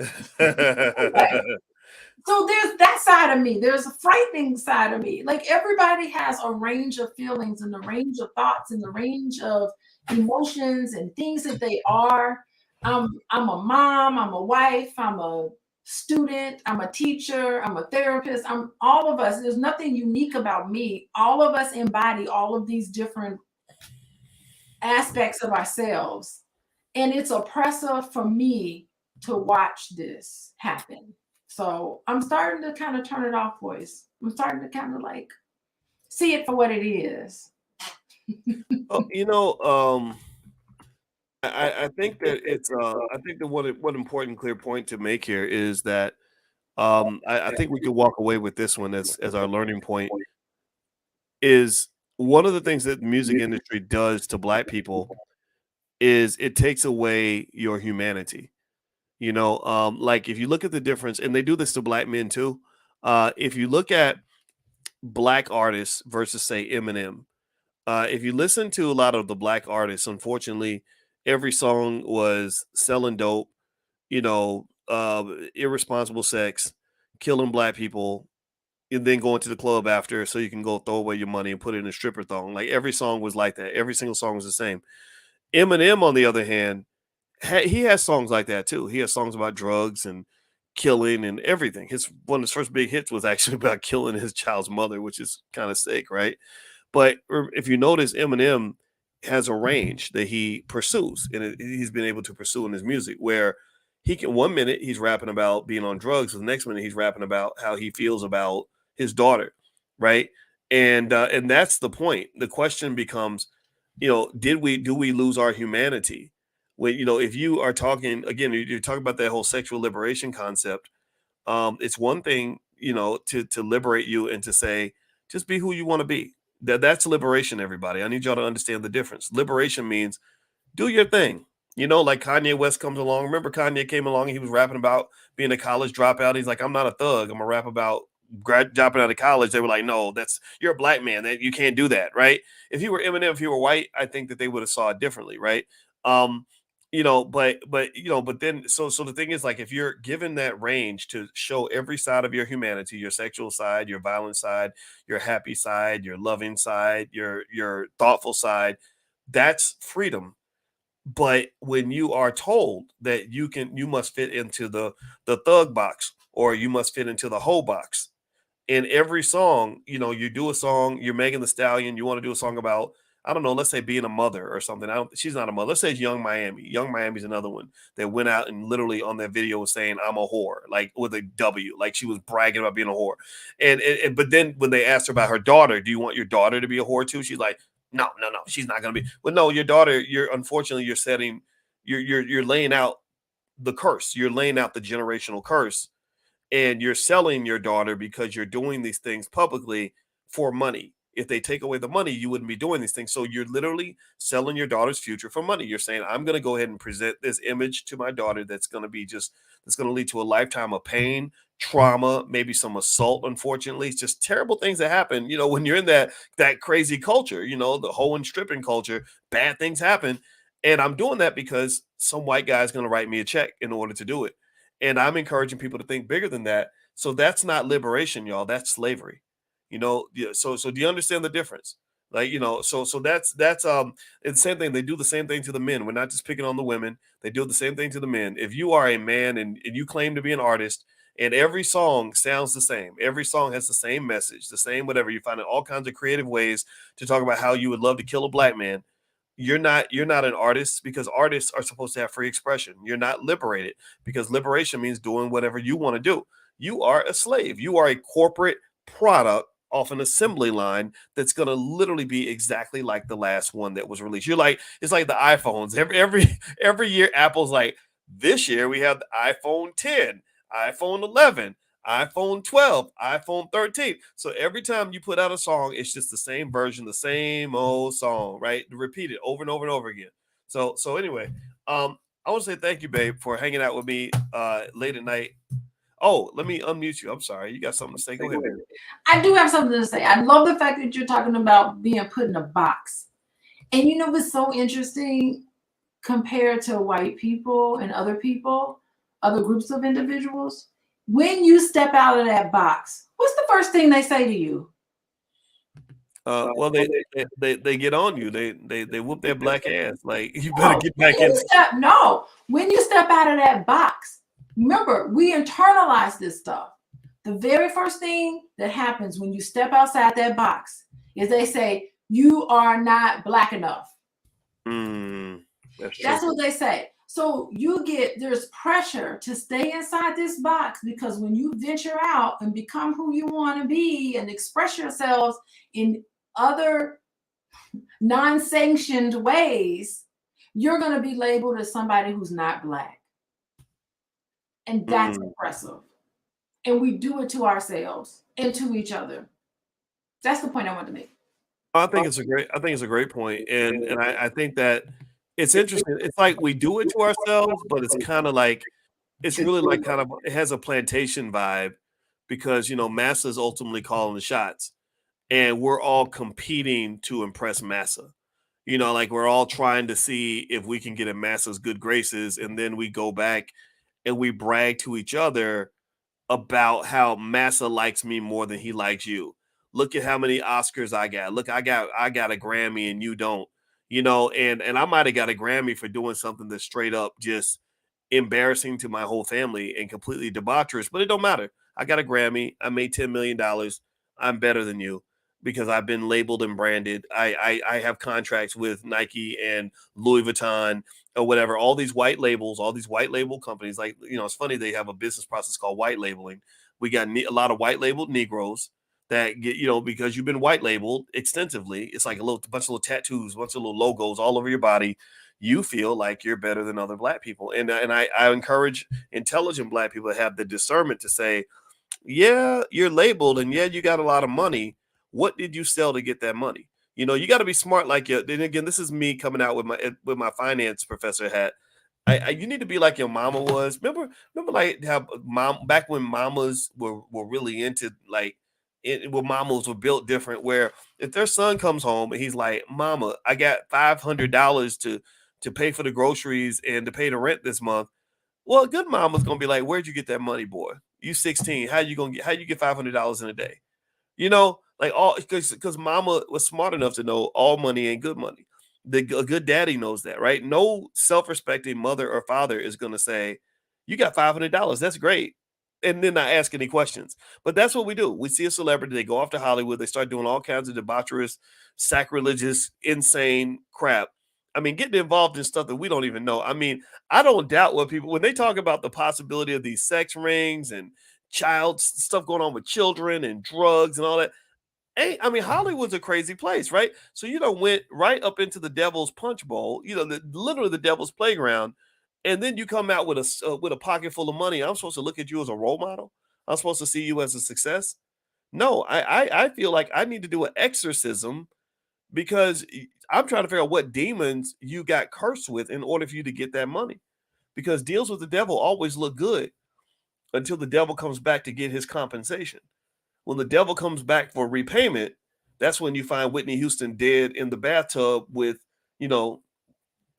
[SPEAKER 2] Okay. So there's that side of me. There's a frightening side of me. Like, everybody has a range of feelings and a range of thoughts and the range of emotions and things that they are. I'm a mom, I'm a wife, I'm a student, I'm a teacher, I'm a therapist. I'm all of us. There's nothing unique about me. All of us embody all of these different aspects of ourselves. And it's oppressive for me to watch this happen. So I'm starting to kind of turn it off, boys. I'm starting to kind of like see it for what it is.
[SPEAKER 1] oh, I think that it's I think that one important clear point to make here is that I think we could walk away with this one as our learning point is one of the things that the music industry does to black people is it takes away your humanity. Like if you look at the difference, and they do this to black men too. If you look at black artists versus say Eminem, if you listen to a lot of the black artists, unfortunately, every song was selling dope, irresponsible sex, killing black people, and then going to the club after so you can go throw away your money and put it in a stripper thong. Like every song was like that. Every single song was the same. Eminem, on the other hand, he has songs like that too. He has songs about drugs and killing and everything. His one of his first big hits was actually about killing his child's mother, which is kind of sick, right? But if you notice, Eminem has a range that he pursues, and he's been able to pursue in his music, where he can 1 minute he's rapping about being on drugs, the next minute he's rapping about how he feels about his daughter, right? And that's the point. The question becomes, do we lose our humanity? When if you are talking again, you're talking about that whole sexual liberation concept. It's one thing, to liberate you and to say, just be who you want to be. That's liberation, everybody. I need y'all to understand the difference. Liberation means do your thing. Like Kanye West comes along. Remember, Kanye came along and he was rapping about being a college dropout. He's like, I'm not a thug. I'm gonna rap about dropping out of college. They were like, no, you're a black man. That you can't do that, right? If you were Eminem, if you were white, I think that they would have saw it differently, right? Um, but then so the thing is, like, if you're given that range to show every side of your humanity, your sexual side, your violent side, your happy side, your loving side, your thoughtful side, that's freedom. But when you are told that you must fit into the thug box, or you must fit into the hoe box, in every song, you do a song, you're Megan the Stallion, you want to do a song about, I don't know, let's say being a mother or something. She's not a mother. Let's say it's Young Miami. Young Miami's another one that went out and literally on that video was saying, I'm a whore, like with a W, like she was bragging about being a whore. But then when they asked her about her daughter, do you want your daughter to be a whore too? She's like, no, no, no, she's not going to be. Well, no, your daughter, unfortunately, you're laying out the curse. You're laying out the generational curse, and you're selling your daughter because you're doing these things publicly for money. If they take away the money, you wouldn't be doing these things. So you're literally selling your daughter's future for money. You're saying, I'm going to go ahead and present this image to my daughter that's going to that's going to lead to a lifetime of pain, trauma, maybe some assault. Unfortunately, it's just terrible things that happen. When you're in that crazy culture, the hoe and stripping culture, bad things happen. And I'm doing that because some white guy is going to write me a check in order to do it. And I'm encouraging people to think bigger than that. So that's not liberation, y'all. That's slavery. Yeah, so do you understand the difference? Like, so that's it's the same thing. They do the same thing to the men. We're not just picking on the women. They do the same thing to the men. If you are a man and you claim to be an artist, and every song sounds the same, every song has the same message, the same whatever, you find all kinds of creative ways to talk about how you would love to kill a black man. You're not an artist, because artists are supposed to have free expression. You're not liberated, because liberation means doing whatever you want to do. You are a slave. You are a corporate product off an assembly line that's going to literally be exactly like the last one that was released. You're like, it's like the iPhones. Every year Apple's like, this year we have the iPhone 10, iPhone 11, iPhone 12, iPhone 13. So every time you put out a song, it's just the same version, the same old song, right? Repeat it over and over and over again. So anyway, I want to say thank you, babe, for hanging out with me late at night. Oh, let me unmute you. I'm sorry. You got something to say? Go ahead, baby.
[SPEAKER 2] I do have something to say. I love the fact that you're talking about being put in a box. And what's so interesting compared to white people and other people, other groups of individuals? When you step out of that box, what's the first thing they say to you?
[SPEAKER 1] Well, they get on you. They whoop their black ass. Like, you better get back in.
[SPEAKER 2] No, when you step out of that box, remember, we internalize this stuff. The very first thing that happens when you step outside that box is they say, you are not black enough. That's what they say. So there's pressure to stay inside this box, because when you venture out and become who you want to be and express yourselves in other non-sanctioned ways, you're going to be labeled as somebody who's not black. And that's oppressive. And we do it to ourselves and to each other. That's the point I want to make.
[SPEAKER 3] I think it's a great point, and I think that it's interesting. It's like we do it to ourselves, but it's kind of like it's really like kind of it has a plantation vibe because Massa's ultimately calling the shots, and we're all competing to impress Massa. Like we're all trying to see if we can get in Massa's good graces, and then we go back and we brag to each other about how Massa likes me more than he likes you. Look at how many Oscars I got. Look, I got a Grammy and you don't. And I might have got a Grammy for doing something that's straight up just embarrassing to my whole family and completely debaucherous, but it don't matter. I got a Grammy. I made $10 million. I'm better than you because I've been labeled and branded. I have contracts with Nike and Louis Vuitton or whatever, all these white labels, all these white label companies. Like, it's funny they have a business process called white labeling. We got a lot of white labeled Negroes that get, because you've been white labeled extensively. It's like a bunch of little tattoos, a bunch of little logos all over your body. You feel like you're better than other black people. And I encourage intelligent black people to have the discernment to say, yeah, you're labeled and yeah, you got a lot of money. What did you sell to get that money? You got to be smart. Like then again, this is me coming out with my finance professor hat. You need to be like your mama was. Remember like how mom back when mamas were really into like where mamas were built different. Where if their son comes home and he's like, "Mama, I got $500 to pay for the groceries and to pay the rent this month." Well, a good mama's gonna be like, "Where'd you get that money, boy? You 16. How you get $500 in a day?" Like all because mama was smart enough to know all money ain't good money. A good daddy knows that, right? No self-respecting mother or father is gonna say, "You got $500. That's great," and then not ask any questions. But that's what we do. We see a celebrity, they go off to Hollywood, they start doing all kinds of debaucherous, sacrilegious, insane crap. I mean, getting involved in stuff that we don't even know. I mean, I don't doubt what people when they talk about the possibility of these sex rings and child stuff going on with children and drugs and all that. Hey, I mean, Hollywood's a crazy place, right? So went right up into the devil's punch bowl, literally the devil's playground, and then you come out with a pocket full of money. I'm supposed to look at you as a role model. I'm supposed to see you as a success. No, I feel like I need to do an exorcism because I'm trying to figure out what demons you got cursed with in order for you to get that money. Because deals with the devil always look good until the devil comes back to get his compensation. When the devil comes back for repayment, that's when you find Whitney Houston dead in the bathtub with, you know,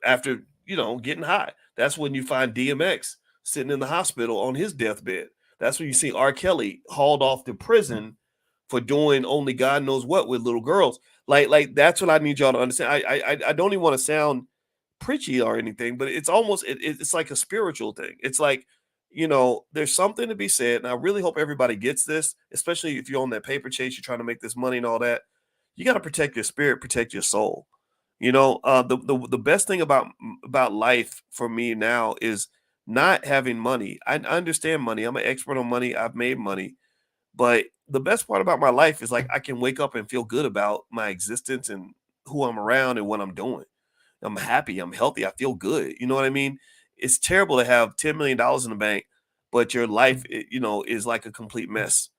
[SPEAKER 3] after, getting high. That's when you find DMX sitting in the hospital on his deathbed. That's when you see R. Kelly hauled off to prison for doing only God knows what with little girls. Like that's what I need y'all to understand. I don't even want to sound preachy or anything, but it's almost it's like a spiritual thing. It's like, there's something to be said, and I really hope everybody gets this, especially if you're on that paper chase, you're trying to make this money and all that. You got to protect your spirit, protect your soul. The best thing about life for me now is not having money. I understand money. I'm an expert on money. I've made money, but the best part about my life is like I can wake up and feel good about my existence and who I'm around and what I'm doing. I'm happy. I'm healthy. I feel good. You know what I mean? It's terrible to have $10 million in the bank, but your life, is like a complete mess.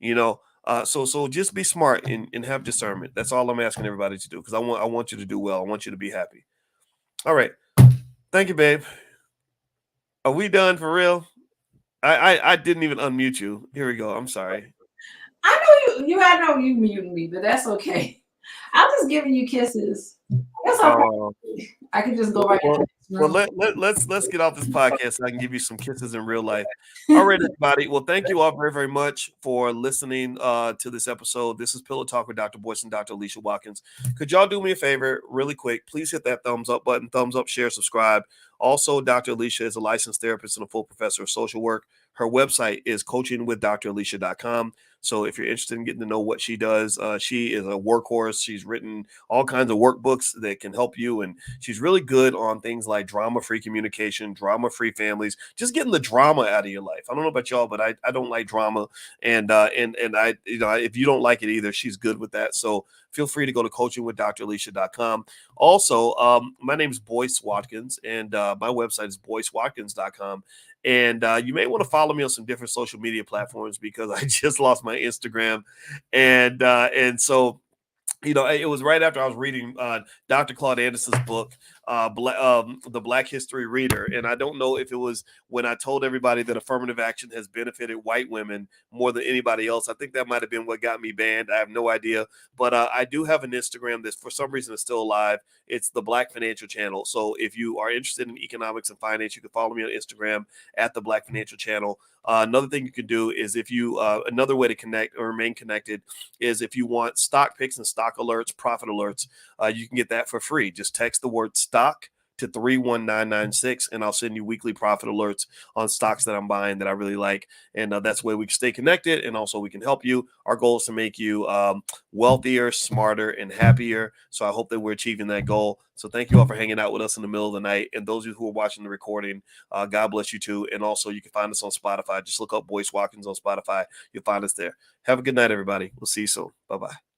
[SPEAKER 3] So just be smart and have discernment. That's all I'm asking everybody to do because I want you to do well. I want you to be happy. All right. Thank you, babe. Are we done for real? I didn't even unmute you. Here we go. I'm sorry.
[SPEAKER 2] I know I know you muting me, but that's okay. I'm just giving you kisses. That's okay. I can just go right into this
[SPEAKER 3] Well,
[SPEAKER 2] room.
[SPEAKER 3] let's get off this podcast so I can give you some kisses in real life. All right, everybody. Well, thank you all very, very much for listening to this episode. This is Pillow Talk with Dr. Boyce and Dr. Alicia Watkins. Could y'all do me a favor really quick? Please hit that thumbs up button, thumbs up, share, subscribe. Also, Dr. Alicia is a licensed therapist and a full professor of social work. Her website is coachingwithdralicia.com. So if you're interested in getting to know what she does, she is a workhorse. She's written all kinds of workbooks that can help you. And she's really good on things like drama-free communication, drama-free families, just getting the drama out of your life. I don't know about y'all, but I don't like drama. And I, if you don't like it either, she's good with that. So feel free to go to coachingwithdralicia.com. Also, my name is Boyce Watkins, and my website is boycewatkins.com. And you may want to follow me on some different social media platforms because I just lost my Instagram, and so You know, it was right after I was reading Dr. Claude Anderson's book, The Black History Reader. And I don't know if it was when I told everybody that affirmative action has benefited white women more than anybody else. I think that might have been what got me banned. I have no idea. But I do have an Instagram that for some reason is still alive. It's the Black Financial Channel. So if you are interested in economics and finance, you can follow me on Instagram at the Black Financial Channel. Another thing you can do is if you, another way to connect or remain connected is if you want stock picks and stock alerts, profit alerts, you can get that for free. Just text the word stock to 31996 and I'll send you weekly profit alerts on stocks that I'm buying that I really like. And that's the way we can stay connected and also we can help you. Our goal is to make you wealthier, smarter, and happier. So I hope that we're achieving that goal. So thank you all for hanging out with us in the middle of the night. And those of you who are watching the recording, God bless you too. And also you can find us on Spotify. Just look up Boyce Watkins on Spotify. You'll find us there. Have a good night, everybody. We'll see you soon. Bye-bye.